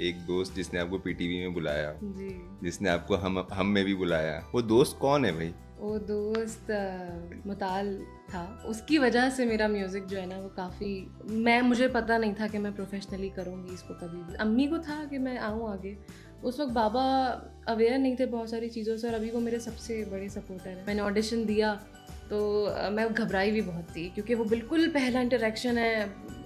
एक दोस्त जिसने आपको पीटीवी में बुलाया, जी। जिसने आपको हम में भी बुलाया, वो दोस्त कौन है भाई? वो दोस्त मुताल था। उसकी वजह से मेरा म्यूज़िक जो है ना वो काफ़ी मुझे पता नहीं था कि मैं प्रोफेशनली करूँगी इसको कभी भी। अम्मी को था कि मैं आऊँ आगे। उस वक्त बाबा अवेयर नहीं थे बहुत सारी चीज़ों से और अभी वो मेरे सबसे बड़े सपोर्टर हैं। मैंने ऑडिशन दिया तो मैं घबराई भी बहुत थी क्योंकि वो बिल्कुल पहला इंटरेक्शन है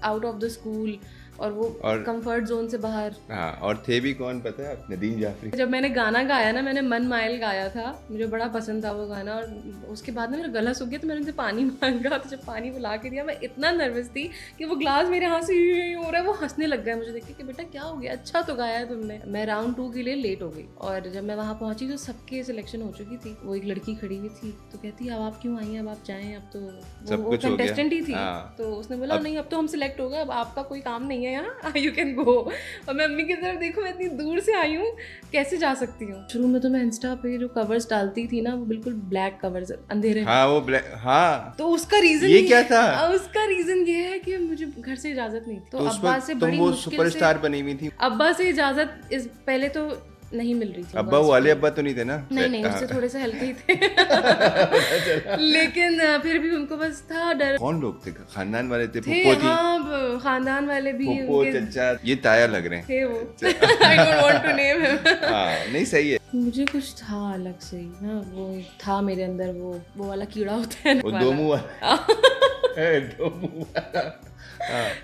आउट ऑफ द स्कूल और वो कंफर्ट जोन से बाहर। हाँ, और थे भी कौन पता है? आप, नदीम जाफरी। जब मैंने गाना गाया ना, मैंने मन माइल गाया था, मुझे बड़ा पसंद था वो गाना और उसके बाद ना मेरा गला सूख गया तो मैंने उनसे पानी मांगा। तो जब पानी बुला के दिया मैं इतना नर्वस थी कि वो ग्लास मेरे हाथ से हो रहा है, वो हंसने लग गया मुझे देख के कि बेटा क्या हो गया, अच्छा तो गाया है तुमने। मैं राउंड 2 के लिए लेट हो गई और जब मैं वहाँ पहुंची तो सबके सिलेक्शन हो चुकी थी। वो एक लड़की खड़ी हुई थी तो कहती अब आप क्यों आई हैं, अब आप जाएं, अब तो वो कंटेस्टेंट ही थी। तो उसने बोला नहीं अब तो हम सिलेक्ट हो गए, अब आपका कोई काम नहीं है यहाँ, यू कैन गो। और मैं अम्मी की तरफ देखो, मैं इतनी दूर से आई हूँ, कैसे जा सकती हूँ। शुरू में तो मैं इंस्टा पे जो कवर्स डालती थी ना वो बिल्कुल ब्लैक कवर्स, अंधेरे। हाँ वो ब्लैक, हाँ। तो उसका रीजन ये क्या था? उसका रीजन ये है कि मुझे घर से इजाजत नहीं थी तो अब्बा से बड़ी वो मुश्किल सुपरस्टार बनी हुई थी। अब्बा से इजाजत पहले तो नहीं मिल रही थी। अब्बा वाले अब्बा तो नहीं थे ना? नहीं उससे थोड़े से हल्के ही थे। लेकिन फिर भी उनको बस था डर। कौन लोग थे? खानदान वाले थे? थे, फुप्पो थी? हाँ खानदान वाले भी, फुप्पो, चचा, ये ताया लग रहे हैं थे वो। I don't want to name him। हाँ, नहीं सही है। मुझे कुछ था अलग से ही ना, वो था मेरे अंदर, वो वाला कीड़ा होता है ना, वो दो मुंह वाला। दो मुंह वाला।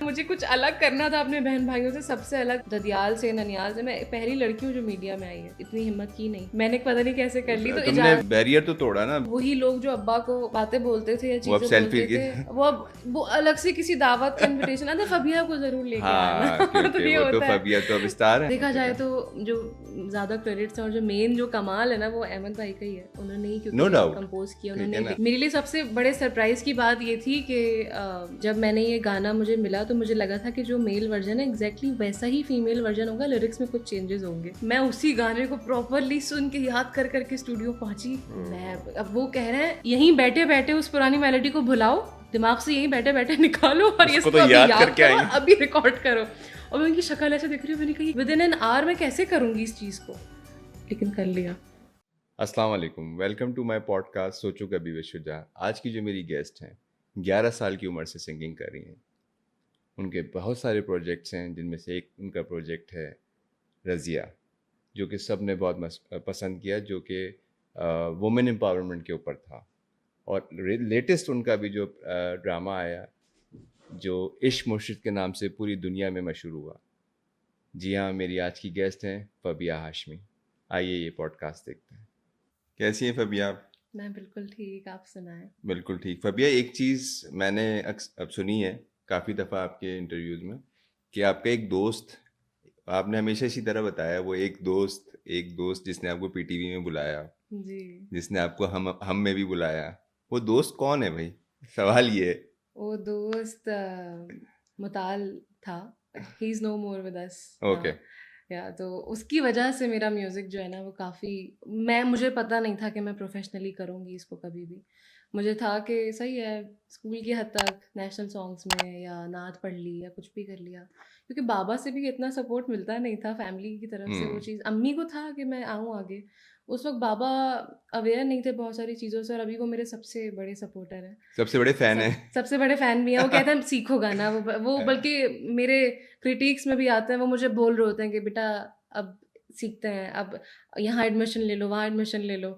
मुझे कुछ अलग करना था अपने बहन भाइयों से, सबसे अलग। ददियाल से, ननियाल से, मैं पहली लड़की हूँ जो मीडिया में आई है। इतनी हिम्मत की नहीं मैंने, पता नहीं कैसे कर ली। तो तुमने बैरियर तो तोड़ा ना। वही लोग जो अब्बा को बातें बोलते थे या चीजें बोलते थे, वो अलग से किसी दावत का इनविटेशन आता, फबिया को जरूर लेके आना। तो ये होता है। फबिया तो अब स्टार है। देखा जाए तो जो ज्यादा क्रेडिट्स और जो मेन जो कमाल है ना वो अहमद भाई का ही है। उन्होंने ही क्योंकि कंपोज किया उन्होंने। मेरे लिए सबसे बड़े सरप्राइज की बात ये थी कि जब मैंने ये गाना मुझे मिला तो मुझे लगा था कि जो मेल वर्जन है एग्जैक्टली वैसा ही फीमेल वर्जन होगा, लिरिक्स में कुछ चेंजेस होंगे। मैं उसी गाने को प्रॉपरली सुन के याद कर करके स्टूडियो पहुंची। मैं अब वो कह रहे हैं यहीं बैठे बैठे उस पुरानी मेलोडी को भुलाओ, दिमाग से यहीं बैठे बैठे निकालो और इसको तो याद करके करो, अभी रिकॉर्ड करो। और मैं उनकी शक्ल ऐसे देख रही हूँ, मैंने कही विद इन एन आवर मैं कैसे करूंगी इस चीज को, लेकिन कर लिया। अस्सलाम वालेकुम, वेलकम टू माय पॉडकास्ट सोचो कभी विश्वजा। आज की जो मेरी गेस्ट हैं 11 साल की उम्र से सिंगिंग कर रही हैं। उनके बहुत सारे प्रोजेक्ट्स हैं, जिनमें से एक उनका प्रोजेक्ट है रज़िया, जो कि सब ने बहुत पसंद किया, जो कि वुमेन एम्पावरमेंट के ऊपर था। और लेटेस्ट उनका भी जो ड्रामा आया जो इश्क मुर्शिद के नाम से पूरी दुनिया में मशहूर हुआ। जी हाँ, मेरी आज की गेस्ट हैं फबिया हाशमी। आइए ये पॉडकास्ट देखते हैं। कैसी हैं फबिया आप? मैं बिल्कुल ठीक, आप सुनाएं। बिल्कुल ठीक। फबिया, एक चीज़ मैंने अब सुनी है काफ़ी दफ़ा आपके इंटरव्यूज़ में कि आपका एक दोस्त, आपने हमेशा इसी तरह बताया, वो एक दोस्त जिसने आपको पीटीवी में बुलाया जी, जिसने आपको हम में भी बुलाया, वो दोस्त कौन है भाई? सवाल ये है। वो दोस्त मुताल था। He is no more with us. Okay. या तो उसकी वजह से मेरा म्यूज़िक जो है ना वो मुझे पता नहीं था कि मैं प्रोफेशनली करूँगी इसको कभी भी। मुझे था कि सही है, स्कूल की हद तक नेशनल सॉन्ग्स में या नात पढ़ ली या कुछ भी कर लिया, क्योंकि बाबा से भी इतना सपोर्ट मिलता नहीं था फैमिली की तरफ से। वो चीज़ अम्मी को था कि मैं आऊँ आगे। उस वक्त बाबा अवेयर नहीं थे बहुत सारी चीज़ों से और अभी वो मेरे सबसे बड़े सपोर्टर हैं, सबसे बड़े फ़ैन हैं। सबसे बड़े फ़ैन भी हैं। वो कहते हैं सीखो गाना, वो बल्कि मेरे क्रिटिक्स में भी आते हैं, वो मुझे बोल रहे होते हैं कि बेटा अब सीखते हैं, अब यहाँ एडमिशन ले लो, वहाँ एडमिशन ले लो।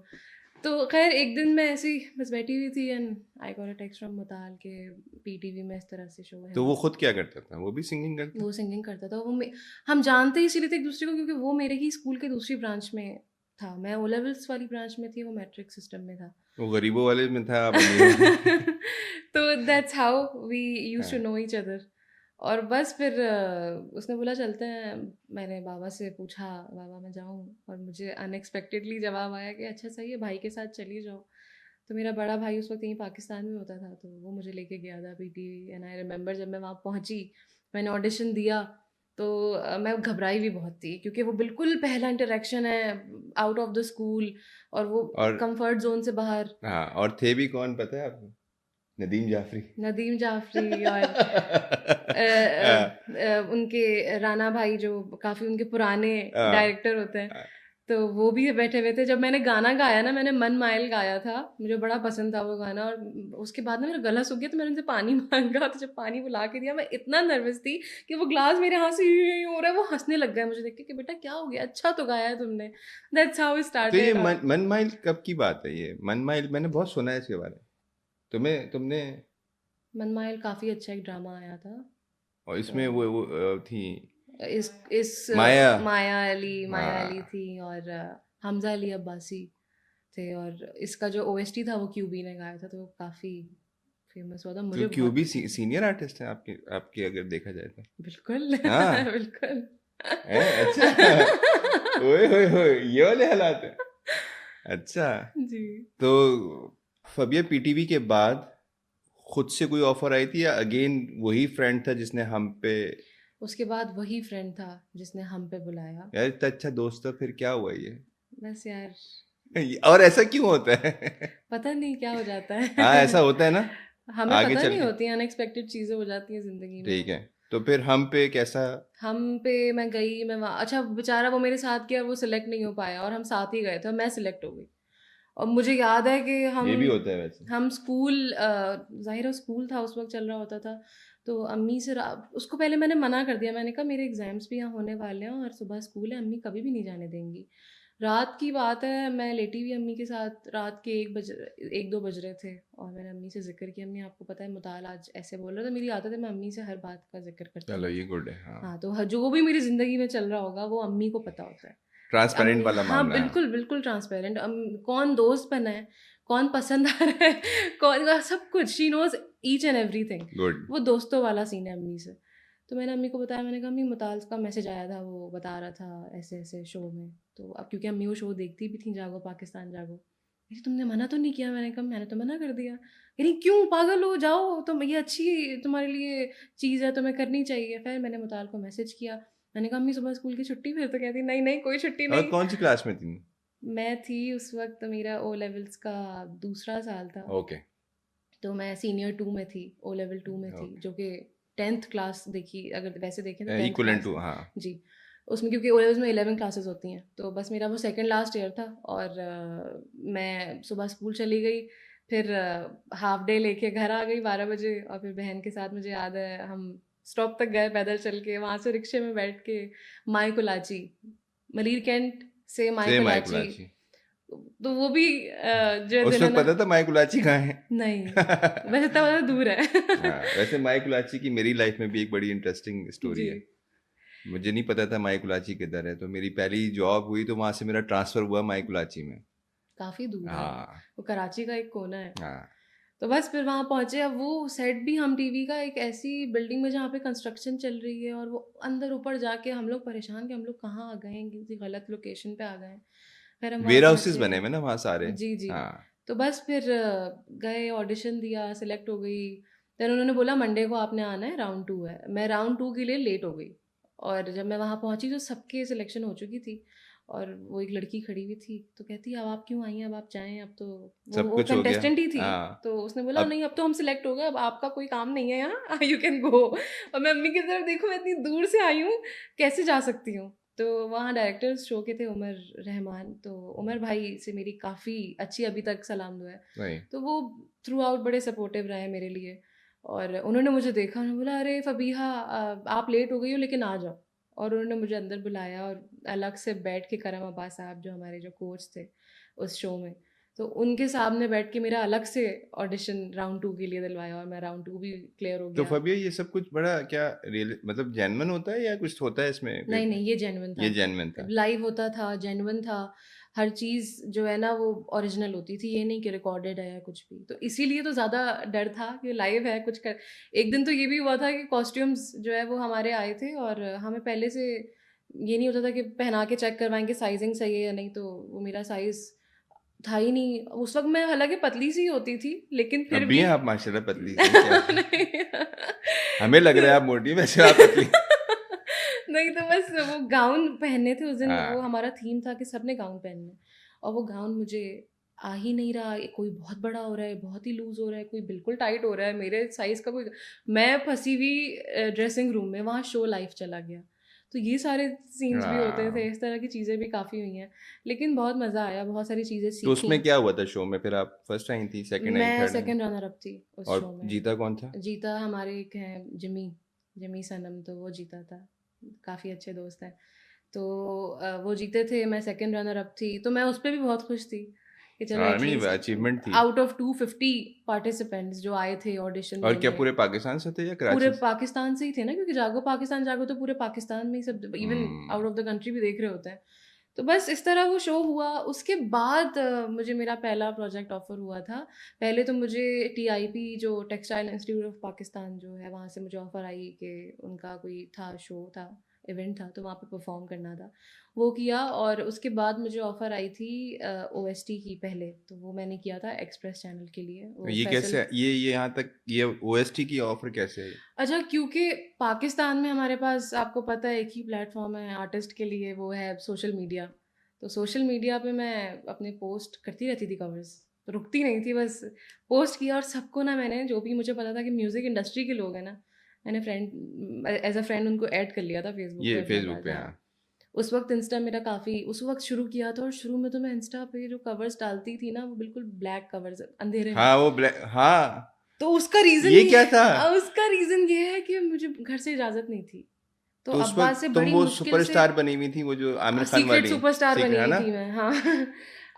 तो खैर एक दिन मैं ऐसे ही बस बैठी हुई थी and I got a text from मुताल के पीटीवी में इस तरह से शो है। तो वो खुद क्या करता था? वो भी सिंगिंग करता था? वो सिंगिंग करता था। हम जानते ही इसीलिए थे एक दूसरे को क्योंकि वो मेरे ही स्कूल के दूसरी ब्रांच में था। मैं ओ लेवल्स वाली ब्रांच में थी, वो मैट्रिक सिस्टम में था। वो गरीबों वाले में था, आप अमीर। तो that's how we used to know each other. और बस फिर उसने बोला चलते हैं। मैंने बाबा से पूछा बाबा मैं जाऊँ, और मुझे अनएक्सपेक्टेडली जवाब आया कि अच्छा सही है, भाई के साथ चली जाओ। तो मेरा बड़ा भाई उस वक्त यहीं पाकिस्तान में होता था, तो वो मुझे लेके गया था पीटीवी। एंड आई रिमेंबर जब मैं वहाँ पहुँची, मैंने ऑडिशन दिया तो मैं घबराई भी बहुत थी क्योंकि वो बिल्कुल पहला इंटरेक्शन है आउट ऑफ द स्कूल और वो कंफर्ट जोन से बाहर। हाँ, और थे भी कौन पता है आपको? नदीम जाफरी। नदीम जाफरी और उनके राणा भाई जो काफ़ी उनके पुराने हाँ, डायरेक्टर होते हैं, हाँ, तो वो भी बैठे हुए थे। जब मैंने गाना गाया ना, मैंने मन माइल गाया था, मुझे बड़ा पसंद था वो गाना, और उसके बाद ना मेरा गला सूख गया, तो मैंने उनसे पानी माँगा, तो जब पानी वो ला के दिया, मैं इतना नर्वस थी कि वो ग्लास मेरे हाथ से यूँ हो रहा है, वो हँसने लग गए मुझे देख के कि बेटा क्या हो गया? अच्छा तो गाया है तुमने। दैट्स हाउ इट तो ये स्टार्टेड। मन माइल कब की बात है? ये मन माइल मैंने बहुत सुना है इसके बारे में। तुमने मन माइल काफ़ी अच्छा एक ड्रामा आया था। और तो इसमें वो थी इस माया। माया अली हाँ, थी, और हमजा अली अब्बासी थे, और इसका जो ओएसटी था वो क्यूबी ने गाया था, तो वो काफ़ी फेमस हुआ था, तो मुझे बहुत क्यूबी पसंद। सीनियर आर्टिस्ट है आपके आपके अगर देखा जाए तो। बिल्कुल। हाँ, बिल्कुल। है अच्छा। ओए होए होए, ये वाले हालात है। अच्छा, जी। तो फबिया पीटीवी के बाद खुद से कोई ऑफर आई थी या अगेन वही फ्रेंड था जिसने हम पे? उसके बाद वही फ्रेंड था जिसने हम पे बुलाया। यार इतना अच्छा दोस्त था, फिर क्या हुआ ये? बस यार, और ऐसा क्यों होता है? पता नहीं क्या हो जाता है। हाँ, ऐसा होता है ना हमें आगे पता चल नहीं के। होती, अनएक्सपेक्टेड चीज़ें हो जाती हैं ज़िंदगी में। ठीक है, तो फिर हम पे कैसा? हम पे मैं गई, मैं वहाँ, अच्छा बेचारा वो मेरे साथ गया, वो सिलेक्ट नहीं हो पाया, और हम साथ ही गए थे, और मैं सिलेक्ट हो गई। और मुझे याद है कि ये भी होता है वैसे। हम स्कूल, ज़ाहिर है स्कूल था उस वक़्त चल रहा होता था, तो अम्मी से उसको पहले मैंने मना कर दिया, मैंने कहा मेरे एग्ज़ाम्स भी यहाँ होने वाले हैं और सुबह स्कूल है, अम्मी कभी भी नहीं जाने देंगी। रात की बात है, मैं लेटी हुई अम्मी के साथ, रात के 1-2 बज रहे थे, और मैंने अम्मी से ज़िक्र किया, अम्मी आपको पता है मुताल आज ऐसे बोल रहा था। मेरी आदत है, मैं अम्मी से हर बात का ज़िक्र करती चलो हूँ। ये गुड है, हाँ। हाँ, तो जो भी मेरी ज़िंदगी में चल रहा होगा वो अम्मी को पता होता है। ट्रांसपेरेंट वाला हाँ, मामला है, हाँ। बिल्कुल, बिल्कुल ट्रांसपेरेंट। कौन दोस्त बना है, कौन पसंद आ रहा है, कौन सब कुछ, she knows each and everything. Good. वो दोस्तों वाला सीन है अम्मी से। तो मैंने अम्मी को बताया, मैंने कहा अम्मी मुताल का मैसेज आया था, वो बता रहा था ऐसे-ऐसे शो में। तो अब क्योंकि अम्मी वो शो देखती भी थी, जागो पाकिस्तान जागो। कह रही तुमने मना तो नहीं किया? मैंने कहा मैंने तो मना कर दिया। कह रही क्यों पागल हो, जाओ तुम, ये अच्छी तुम्हारे लिए चीज़ है, तुम्हें करनी चाहिए। फिर मैंने मुताल को मैसेज किया, मैंने कहा अम्मी सुबह स्कूल की छुट्टी? फिर तो कहती नहीं नहीं कोई छुट्टी और नहीं। कौन सी क्लास में थी? मैं थी उस वक्त, मेरा ओ लेवल्स का दूसरा साल था, ओके। तो मैं सीनियर 2 में थी, ओ लेवल 2 में थी, ओके, जो कि 10th क्लास देखी, अगर वैसे देखें तो 10th इक्वलेंट क्लास टू, है। हाँ। जी, उसमें क्योंकि ओ लेवल्स में 11 क्लासेस होती हैं, तो बस मेरा वो सेकंड लास्ट ईयर था, और मैं सुबह स्कूल चली गई, फिर हाफ डे लेके घर आ गई 12 बजे, और फिर बहन के साथ, मुझे याद है हम स्टॉप तक गए पैदल चल के, वहाँ से रिक्शे में बैठ के माई कुलाची, मलीर कैंट से माई सेम आई कुलाची, कुलाची। तो वो भी जो उस दिन है वक्त ना। पता था माई कुलाची कहाँ है? नहीं, वैसे इतना ज़्यादा दूर है। हाँ, वैसे माई कुलाची की मेरी लाइफ में भी एक बड़ी इंटरेस्टिंग स्टोरी जी, है। मुझे नहीं पता था माई कुलाची किधर है, तो मेरी पहली जॉब हुई तो वहाँ से मेरा ट्रांसफ़र हुआ माई कुलाची में। काफ़ी दूर है, हाँ, वो कराची का एक कोना है। हाँ। तो बस फिर वहाँ पहुँचे, अब वो सेट भी हम टीवी का एक ऐसी बिल्डिंग में जहाँ पे कंस्ट्रक्शन चल रही है, और वो अंदर ऊपर जाके हम लोग परेशान कि हम लोग कहाँ आ गए हैं, किसी गलत लोकेशन पे आ गए हैं। फिर हम वहाँ वेयर हाउसेस पहुँचे। बने हुए ना वहाँ सारे। जी, जी। हाँ। तो बस फिर गए, ऑडिशन दिया, सिलेक्ट हो गई। देन उन्होंने बोला मंडे को आपने आना है, राउंड 2 है। मैं राउंड 2 के लिए लेट हो गई, और जब मैं वहाँ पहुँची तो सबके सिलेक्शन हो चुकी थी, और वो एक लड़की खड़ी हुई थी, तो कहती है अब आप क्यों आई हैं, अब आप जाएँ, अब तो सब वो कुछ हो गया। कंटेस्टेंट ही थी। हाँ। तो उसने बोला अब नहीं अब तो हम सिलेक्ट हो गए, अब आपका कोई काम नहीं है यहाँ, यू कैन गो। और मैं अम्मी की तरफ देखूँ, मैं इतनी दूर से आई हूँ, कैसे जा सकती हूँ? तो वहाँ डायरेक्टर्स शो के थे उमर रहमान, तो उमर भाई से मेरी काफ़ी अच्छी अभी तक सलाम दुआ है। नहीं। तो वो थ्रू आउट बड़े सपोर्टिव रहे मेरे लिए, और उन्होंने मुझे देखा, उन्होंने बोला अरे फ़बीहा आप लेट हो गई हो लेकिन आ जाओ। और उन्होंने मुझे अंदर बुलाया, और अलग से बैठ के करम अब्बास साहब जो हमारे जो कोच थे उस शो में, तो उनके सामने बैठ के मेरा अलग से ऑडिशन राउंड 2 के लिए दिलवाया, और मैं राउंड 2 भी क्लियर हो तो गया। फबिया ये सब कुछ बड़ा क्या रियल मतलब जेन्युइन होता है या कुछ होता है इसमें नहीं, नहीं, ये जेन्युइन ये था। जेन्युइन था? लाइव होता था, जेन्युइन था। हर चीज़ जो है ना वो ओरिजिनल होती थी, ये नहीं कि रिकॉर्डेड है या कुछ भी। तो इसीलिए तो ज़्यादा डर था कि लाइव है कुछ कर। एक दिन तो ये भी हुआ था कि कॉस्ट्यूम्स जो है वो हमारे आए थे, और हमें पहले से ये नहीं होता था कि पहना के चेक करवाएँगे साइज़िंग सही है या नहीं, तो वो मेरा साइज़ था ही नहीं। उस वक़्त मैं हालाँकि पतली-सी होती थी, लेकिन फिर अब भी भी हैं आप माशाल्लाह पतली सी, क्या? नहीं। हमें लग रहा है आप मोटी हैं, वैसे आप पतली। नहीं, तो बस वो गाउन पहनने थे उस दिन, वो हाँ। हमारा थीम था कि सबने गाउन पहनना है, और वो गाउन मुझे आ ही नहीं रहा, कोई बहुत बड़ा हो रहा है, बहुत ही लूज़ हो रहा है, कोई बिल्कुल टाइट हो रहा है, मेरे साइज़ का कोई। मैं फँसी हुई ड्रेसिंग रूम में, वहाँ शो लाइव चला गया। तो ये सारे सीन्स भी होते थे, हाँ, इस तरह की चीज़ें भी काफ़ी हुई हैं। लेकिन बहुत मज़ा आया, बहुत सारी चीज़ें तो सीखीं। उसमें क्या हुआ था शो में? फिर आप फर्स्ट आई थी, सेकंड आई, मैं थर्ड आई? सेकंड रनर अप थी उस और शो में। जीता कौन था? जीता हमारे एक हैं जिमी, जिमी सनम, तो वो जीता था। काफ़ी अच्छे दोस्त हैं। तो वो जीते थे, मैं सेकंड रनर अप थी, तो मैं उस पे भी बहुत खुश थी कि चलो हाँ, नहीं एटलीस्ट अचीवमेंट थी। आउट ऑफ 250 पार्टिसिपेंट्स जो आए थे ऑडिशन और क्या देने, पूरे पाकिस्तान से थे या पूरे कराची से? पाकिस्तान से ही थे ना, क्योंकि जागो पाकिस्तान जागो तो पूरे पाकिस्तान में ही सब, even hmm. Out of the country भी देख रहे होते हैं। तो बस इस तरह वो शो हुआ। उसके बाद मुझे मेरा पहला प्रोजेक्ट ऑफर हुआ था। पहले तो मुझे टीआईपी जो टेक्सटाइल इंस्टीट्यूट ऑफ पाकिस्तान जो है, वहाँ से मुझे ऑफर आई कि उनका कोई था, शो था, इवेंट था, तो वहाँ पे परफॉर्म करना था। वो किया, और उसके बाद मुझे ऑफर आई थी ओएसटी की पहले, तो वो मैंने किया था एक्सप्रेस चैनल के लिए, तो वो ये फैसल। कैसे, ये यहाँ तक ये ओएसटी की ऑफर कैसे आई? अच्छा, क्योंकि पाकिस्तान में हमारे पास, आपको पता है, एक ही प्लेटफॉर्म है आर्टिस्ट के लिए, वो है सोशल मीडिया। तो सोशल मीडिया पे मैं अपने पोस्ट करती रहती थी, कवर्स, तो रुकती नहीं थी, बस पोस्ट किया। और सबको ना, मैंने जो भी मुझे पता था कि म्यूज़िक इंडस्ट्री के लोग हैं ना, मैंने फ्रेंड एज अ फ्रेंड उनको ऐड कर लिया था फेसबुक ये पे अपने फेसबुक पास। पे, हाँ, हाँ। उस वक्त इंस्टा मेरा काफ़ी, उस वक्त शुरू किया था, और शुरू में तो मैं इंस्टा पे जो कवर्स डालती थी ना, वो बिल्कुल ब्लैक कवर्स, अंधेरे में। हाँ वो ब्लैक, हाँ। तो उसका रीज़न ये ये क्या था? उसका रीज़न ये है कि मुझे घर से इजाज़त नहीं थी। तो तो उस अब्बा वक्त से तुम बड़ी वो मुश्किल से सुपरस्टार बनी हुई थी, वो जो आमिर खान सीक्रेट वाली? सुपरस्टार बनी सीक्रेट, है हुई ना? थी मैं, हाँ।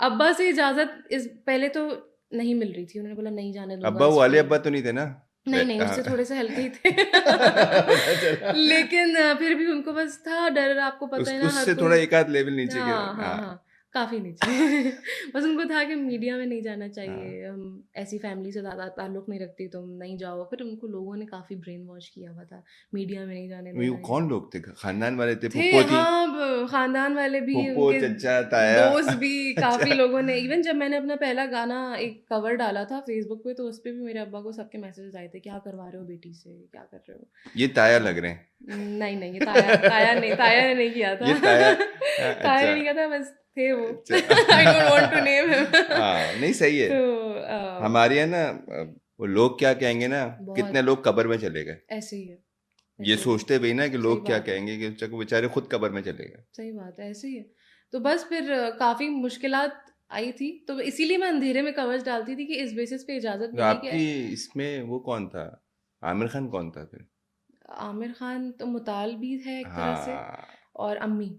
अब्बा से इजाज़त इस पहले तो नहीं मिल रही थी। उन्होंने बोला नहीं जाने दूँगा अब्बा, वो इस वाले फ़ील्ड अब्बा में। तो नहीं थे ना? नहीं, नहीं, उससे हाँ। थोड़े से हल्के ही थे। पता चला। लेकिन फिर भी उनको बस था डर, आपको पता है ना, हर उससे थोड़ा कोई। एक आध लेवल नीचे के। हाँ, हाँ, हाँ, हाँ, काफ़ी नीचे। बस उनको था कि मीडिया में नहीं जाना हाँ। चाहिए, हम ऐसी फैमिली से ज़्यादा ताल्लुक़ नहीं रखती, तुम नहीं जाओ। फिर उनको लोगों ने काफ़ी ब्रेन वॉश किया हुआ था, मीडिया में नहीं जाने वो देना ये कौन वो। लोग थे? खानदान वाले थे? थे, फुप्पो थी? हाँ, ख़ानदान वाले भी, फुप्पो, उनके चचा, ताया। दोस्त भी, काफ़ी अच्छा। लोगों ने। इवन जब मैंने अपना पहला गाना एक कवर डाला था फ़ेसबुक पे, तो उस पे भी मेरे अब्बा को सबके मैसेजेस आए थे, "क्या करवा रहे हो बेटी से? क्या कर रहे हो?" ये ताया तो लग रहे हैं। नहीं, नहीं, ये ताया ताया नहीं, ताया ने नहीं किया था। ये ताया। ताया अच्छा। ने नहीं किया था, बस थे वो। अच्छा। I don't want to name him. हाँ, नहीं सही है। तो हमारे यहाँ ना वो लोग क्या कहेंगे ना, कितने बहुत लोग कब्र में चले गए। ऐसे ही है, ये ऐसे ही है। सोचते भी ना कि सही लोग क्या बात है। कहेंगे, कि चलो बेचारे खुद कब्र में चले गए। सही बात है, ऐसे ही है। तो बस फिर काफ़ी मुश्किलात आई थी, तो इसीलिए मैं अंधेरे में कवर्स डालती थी कि इस बेसिस पे इजाज़त तो मिली कि आपकी इसमें वो कौन था? आमिर खान कौन था फिर? आमिर खान तो मुताल भी है एक तरह से, हाँ। और अम्मी।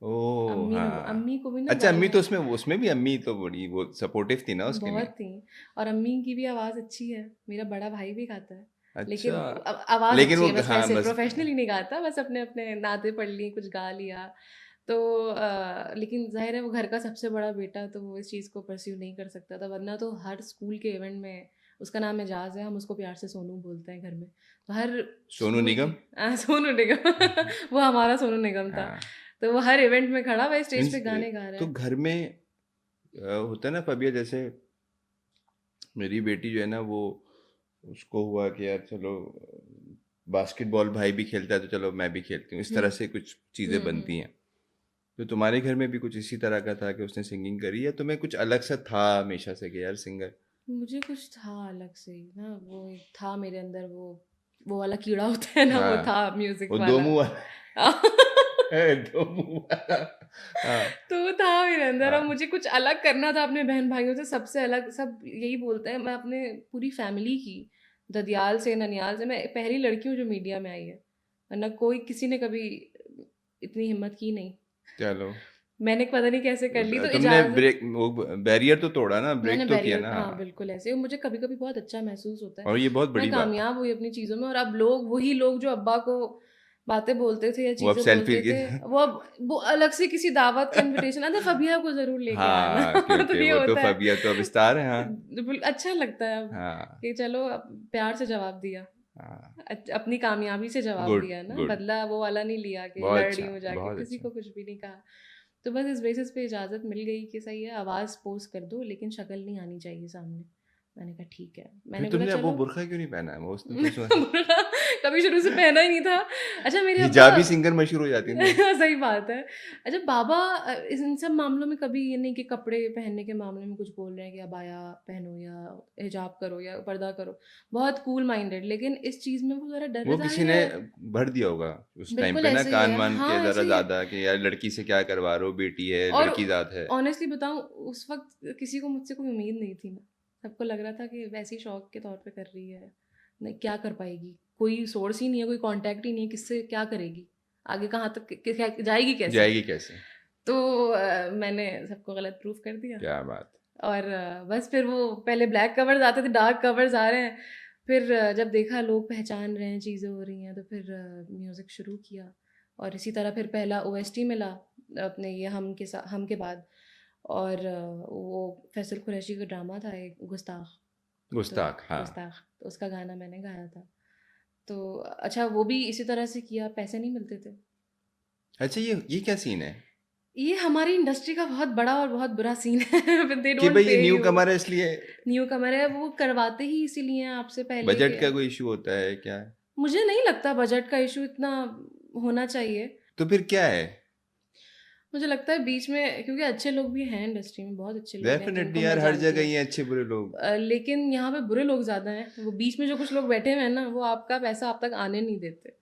ओह! हाँ। अम्मी को भी ना अच्छा, गाना अम्मी तो उसमें उसमें भी अम्मी तो बड़ी वो सपोर्टिव थी ना उसके बहुत लिए। थी, और अम्मी की भी आवाज़ अच्छी है, मेरा बड़ा भाई भी गाता है। लेकिन अच्छा। आवाज़ लेकिन अच्छी वो, है, बस हाँ, वैसे बस। प्रोफ़ेशनली नहीं गाता, बस अपने-अपने नाते पढ़ लिए, कुछ गा लिया। तो लेकिन ज़ाहिर है वो घर का सबसे बड़ा बेटा, तो वो इस चीज़ को परस्यू नहीं कर सकता था, वरना तो हर स्कूल के इवेंट में, उसका नाम एजाज़ है, हम उसको प्यार से सोनू बोलते हैं घर में। तो हर सोनू स्कूल के निगम? सोनू निगम। वो हमारा सोनू निगम था। हाँ। तो वो हर इवेंट में खड़ा, वही स्टेज मीन्स पे गाने गा रहा तो है। घर में होता है ना फबिया, जैसे मेरी बेटी जो है ना, वो उसको हुआ कि यार चलो बास्केटबॉल भाई भी खेलता है तो चलो मैं भी खेलती हूँ, इस हुँ, तरह से कुछ चीज़ें हुँ। बनती हैं। तो तुम्हारे घर में भी कुछ इसी तरह का था कि उसने सिंगिंग करी, या तुम्हें कुछ अलग सा था हमेशा से कि यार सिंगर? मुझे कुछ था अलग से ही ना, वो एक था मेरे अंदर, वो वाला कीड़ा होता है ना, वो हाँ, था म्यूजिक वो दो वाला। मुंह वाला। दो मुंह वाला। हाँ, तो वो था मेरे अंदर, और हाँ। मुझे कुछ अलग करना था अपने बहन भाइयों से, सबसे अलग। सब यही बोलते हैं, मैं अपने पूरी फैमिली की, ददियाल से ननियाल से, मैं पहली लड़की हूँ जो मीडिया में आई है, वरना कोई किसी ने कभी इतनी हिम्मत की नहीं। चलो, मैंने पता नहीं कैसे कर ली, तो तुमने इजाज़त। ब्रेक, वो बैरियर तो तोड़ा ना, मैंने ब्रेक तो किया बैरियर, ना। हाँ, बिल्कुल ऐसे, और मुझे कभी-कभी बहुत अच्छा महसूस होता है। और ये बहुत मैं बड़ी बात है। कामयाब हुई अपनी चीज़ों में, और अब लोग, वही लोग जो अब्बा को बातें बोलते थे या वो अब चीज़ें सेल्फी बोलते की। थे, वो अलग से किसी दावत का इन्विटेशन आता है, फबिया को ज़रूर लेके आना। हाँ, तो क्योंकि ये वो तो होता है। फबिया तो अब स्टार है, हाँ। अच्छा लगता है अब हाँ, कि चलो, अब प्यार से जवाब दिया। हाँ। अपनी कामयाबी से जवाब गुड, दिया ना, गुड। बदला वो वाला नहीं लिया कि बहुत लड़ रही अच्छा, हूँ जाके, बहुत किसी अच्छा। को कुछ भी नहीं कहा। तो बस इस बेसिस पे इजाज़त मिल गई कि सही है, आवाज़ पोस्ट कर दो, लेकिन शक्ल नहीं आनी चाहिए सामने। मैंने कहा ठीक है। फिर मैंने बोला तुमने वो चलो बुर्का क्यों नहीं पहना है? वो उसने कुछ बुर्का कभी शुरू से पहना ही नहीं था। अच्छा मेरे अब्बा हिजाबी सिंगर मशहूर हो जाती है तो। सही बात है। अच्छा बाबा इन सब मामलों में कभी ये नहीं कि कपड़े पहनने के मामले में कुछ बोल रहे हैं कि अबाया पहनो या हिजाब करो या पर्दा करो, बहुत कूल माइंडेड, लेकिन इस चीज़ में वो ज़रा डर वो किसी ज़ाहिर ने है। भर दिया होगा उस टाइम बिल्कुल पे ना, ऐसे ही कान है, मान के हाँ जरा ऐसे ही है। ज्यादा कि यार लड़की से क्या करवा रहे हो, बेटी है, और लड़की जात है। ऑनेस्टली बताऊँ उस वक़्त किसी को मुझसे कोई उम्मीद नहीं थी ना। सबको लग रहा था कि वैसे ही शौक के तौर पे कर रही है, नहीं क्या कर पाएगी? कोई सोर्स ही नहीं है, कोई कॉन्टैक्ट ही नहीं है, किससे क्या करेगी? आगे कहाँ तक क्या जाएगी कैसे? जाएगी कैसे? तो मैंने सबको गलत प्रूफ कर दिया। क्या बात। और बस फिर वो पहले ब्लैक कवर्स आते थे, डार्क कवर्स आ रहे हैं। फिर जब देखा लोग पहचान रहे हैं, चीज़ें हो रही हैं, तो फिर म्यूज़िक शुरू किया। और इसी तरह फिर पहला ओएसटी मिला अपने ये हम के बाद। और वो फैसल कुरैशी का ड्रामा था एक गुस्ताख। तो गुस्ताख, हाँ। गुस्ताख तो उसका गाना मैंने गाया था। तो अच्छा वो भी इसी तरह से किया, पैसे नहीं मिलते थे। अच्छा, ये क्या सीन है ये हमारी इंडस्ट्री का बहुत बड़ा और बहुत बुरा सीन है। दे कि डोंट भाई ये पे न्यू यू। कमर है इसलिए? न्यू कमर है, वो करवाते ही इसीलिए हैं आपसे पहले बजट के। का कोई इशू होता है क्या? मुझे नहीं लगता बजट का इशू इतना होना चाहिए। तो फिर क्या है? मुझे लगता है बीच में, क्योंकि अच्छे लोग भी हैं इंडस्ट्री में, बहुत अच्छे लोग हैं जिनको डेफिनेटली मैं यार, हर जानती जगह हूँ। ही हैं अच्छे बुरे लोग। लेकिन यहाँ पे बुरे लोग ज़्यादा हैं। वो बीच में जो कुछ लोग बैठे हुए हैं ना, वो आपका पैसा आप तक आने नहीं देते।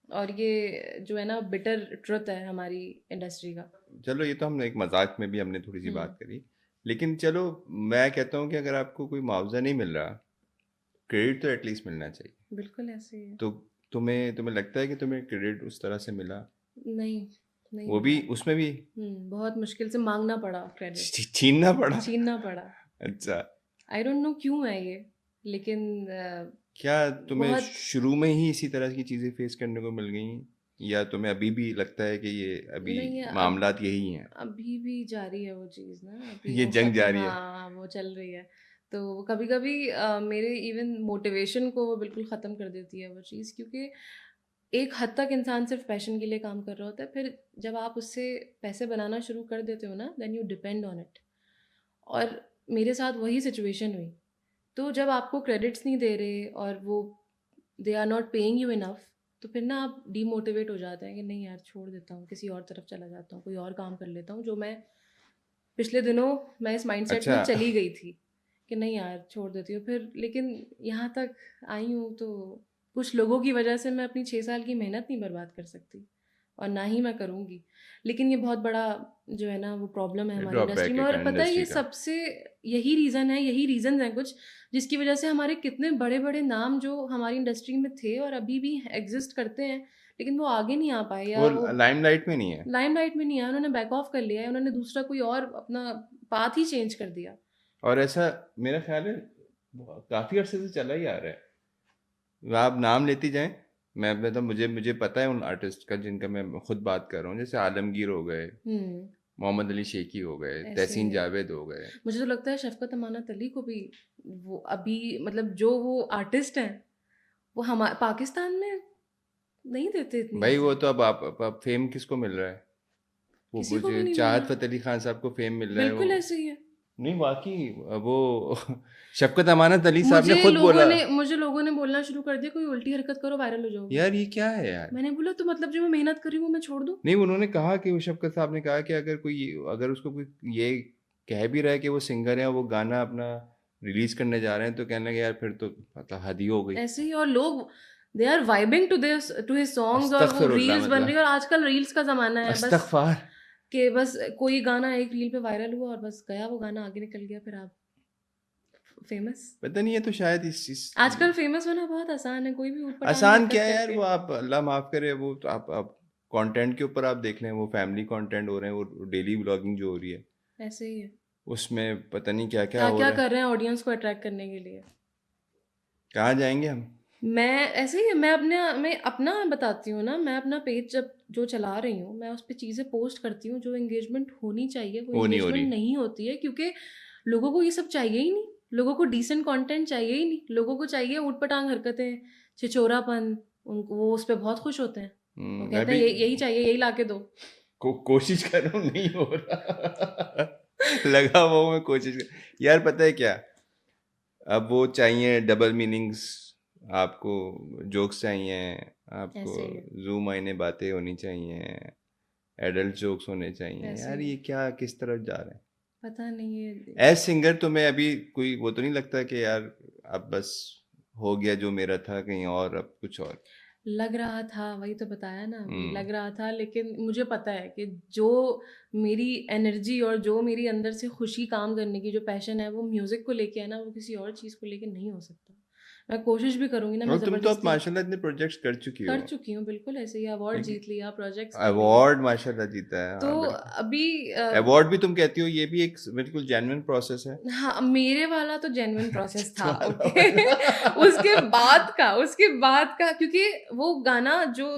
और ये जो है ना बिटर ट्रुथ है हमारी इंडस्ट्री का। चलो, ये तो हमने एक मजाक में भी हमने थोड़ी सी हम्म। बात करी। लेकिन चलो, मैं कहता हूँ कि अगर आपको कोई मुआवजा नहीं मिल रहा, क्रेडिट तो एटलीस्ट मिलना चाहिए। बिल्कुल ऐसे ही है। तो तुम्हें लगता है कि तुम्हें क्रेडिट उस तरह से मिला? नहीं, नहीं वो भी मिला। उसमें भी बहुत मुश्किल से मांगना पड़ा क्रेडिट, छीनना पड़ा? छीनना पड़ा। अच्छा। आई डोंट नो क्यों है ये, लेकिन क्या तुम्हें बहुत। शुरू में ही इसी तरह की चीज़ें फेस करने को मिल गई, या तुम्हें अभी भी लगता है कि ये अभी नहीं अब मामलात यही हैं? अभी भी जारी है वो चीज़ ना, अभी ये वो जंग ख़त्म, जारी है। हाँ वो चल रही है। तो कभी कभी मेरे इवन मोटिवेशन को वो बिल्कुल ख़त्म कर देती है वो चीज़, क्योंकि एक हद तक इंसान सिर्फ पैशन के लिए काम कर रहा होता है, फिर जब आप उससे पैसे बनाना शुरू कर देते हो ना, then you depend on it. और मेरे साथ वही सिचुएशन हुई। तो जब आपको क्रेडिट्स नहीं दे रहे और वो they are not paying you enough, तो फिर ना आप डीमोटिवेट हो जाते हैं कि नहीं यार छोड़ देता हूँ, किसी और तरफ चला जाता हूँ, कोई और काम कर लेता हूँ, जो मैं पिछले दिनों मैं इस माइंडसेट अच्छा। में चली गई थी कि नहीं यार छोड़ देती हूँ फिर। लेकिन यहाँ तक आई हूँ तो कुछ लोगों की वजह से मैं अपनी 6 साल की मेहनत नहीं बर्बाद कर सकती, और ना ही मैं करूँगी। लेकिन ये बहुत बड़ा जो है ना वो प्रॉब्लम है हमारी इंडस्ट्री ड्रॉबैक में। है और पता है इंडस्ट्री ये का। सबसे यही रीज़न है, यही रीज़न्स हैं कुछ, जिसकी वजह से हमारे कितने बड़े बड़े नाम जो हमारी इंडस्ट्री में थे और अभी भी एग्जिस्ट करते हैं, लेकिन वो आगे नहीं आ पाए, या वो वो लाइमलाइट में नहीं है। लाइमलाइट में नहीं आया, उन्होंने बैक ऑफ कर लिया है, उन्होंने दूसरा कोई और अपना पाथ ही चेंज कर दिया। और ऐसा मेरा ख्याल है काफ़ी अरसे से चला ही आ रहा है। आप नाम लेती जाएं, मैं मतलब मुझे पता है उन आर्टिस्ट का जिनका मैं खुद बात कर रहा हूँ, जैसे आलमगीर हो गए, हम्म। मोहम्मद अली शेखी हो गए, ऐसे तहसीन जावेद हो गए। मुझे तो लगता है शफकत अमानत अली को भी, वो अभी मतलब जो वो आर्टिस्ट हैं, वो हमारे पाकिस्तान में नहीं देते इतनी भाई वो इज्जत। तो अब फेम किसको मिल रहा है? वो किसी को भी मुझे नहीं मिल चाहत रहा। फ़तेह अली खान साहब को फेम मिल रहा है। वो बिल्कुल ऐसे ही है। नहीं, वाकई वो शफकत अमानत अली साहब ने खुद बोला। मुझे लोगों ने बोलना शुरू कर दिया कोई उल्टी हरकत करो वायरल हो जाओगे। यार ये क्या है यार? मैंने बोला तो मतलब जो मैं मेहनत कर रही हूँ वो मैं छोड़ दूँ? नहीं, उन्होंने कहा कि वो शफकत साहब ने कहा कि अगर उसको कोई ये कह भी रहा है कि वो सिंगर है, वो गाना अपना रिलीज करने जा रहे हैं, तो कहने लगे यार फिर तो मतलब हद ही हो गई। ऐसे ही, और लोग they are vibing to his songs, और वो अस्तगफिरुल्लाह, रील्स बन रही मतलब है, और आजकल रील्स का ज़माना है बस। अस्तगफार। कि बस कोई गाना एक रील पे वायरल हुआ और बस गया वो गाना, आगे निकल गया, फिर आप फेमस। पता नहीं, है तो शायद इस चीज आजकल फेमस होना बहुत आसान है, कोई भी ऊटपटांग आसान क्या हरकत है यार, करके। वो आप अल्लाह माफ करे, वो तो आप कंटेंट के ऊपर आप देख लें, वो फैमिली कंटेंट हो रहे हैं, वो डेली व्लॉगिंग जो हो रही है, ऐसे ही है, उसमें पता नहीं क्या क्या क्या हो क्या रहा है। कर रहे हैं ऑडियंस को अट्रैक्ट करने के लिए। कहाँ जाएंगे हम? मैं ऐसे ही, मैं अपना बताती हूँ ना, मैं अपना पेज जब जो चला रही हूँ, मैं उस पर चीज़ें पोस्ट करती हूँ जो एंगेजमेंट होनी चाहिए, वो वो नहीं हो एंगेजमेंट रही। नहीं होती है, क्योंकि लोगों को ये सब चाहिए ही नहीं। लोगों को डिसेंट कंटेंट चाहिए ही नहीं, लोगों को चाहिए ऊटपटांग हरकतें, छिछोरापन। उनको वो उस पर बहुत खुश होते हैं, वो मैं कहते हैं भी यही चाहिए, यही ला के दो। कोशिश कर रहा हूँ, नहीं हो रहा। लगा वो मैं कोशिश कर, यार पता है क्या, अब वो चाहिए डबल मीनिंग्स, आपको जोक्स चाहिए, आपको ऐसे ही जूम आईने बातें होनी चाहिए, एडल्ट जोक्स होने चाहिए। ऐसे यार ही ये क्या किस तरफ जा रहे हैं? पता नहीं है। एज सिंगर तो मैं अभी कोई वो तो नहीं लगता कि यार अब बस हो गया जो मेरा था, कहीं और अब कुछ और। लग रहा था, वही तो बताया ना, हम्म। लग रहा था, लेकिन मुझे पता है कि जो मेरी एनर्जी और जो मेरी अंदर से खुशी काम करने की जो पैशन है वो म्यूज़िक को लेके है ना, वो किसी और चीज़ को लेके नहीं हो सकता। मैं कोशिश भी करूँगी ना, मैं और तुम तो अब ज़बरदस्ती माशाल्लाह इतने प्रोजेक्ट्स कर चुकी कर हो। चुकी हूँ, बिल्कुल ऐसे ही अवार्ड लेकिन जीत लिया, प्रोजेक्ट्स कर लिए। अवार्ड माशाल्लाह जीता है, तो हाँ बिल्कुल। अभी अवार्ड भी तुम कहती हो, ये भी एक बिल्कुल जेन्युइन प्रोसेस है। हाँ, मेरे वाला तो जेन्युइन प्रोसेस था, तुम्हारा ओके। वाला उसके बाद का क्योंकि वो गाना जो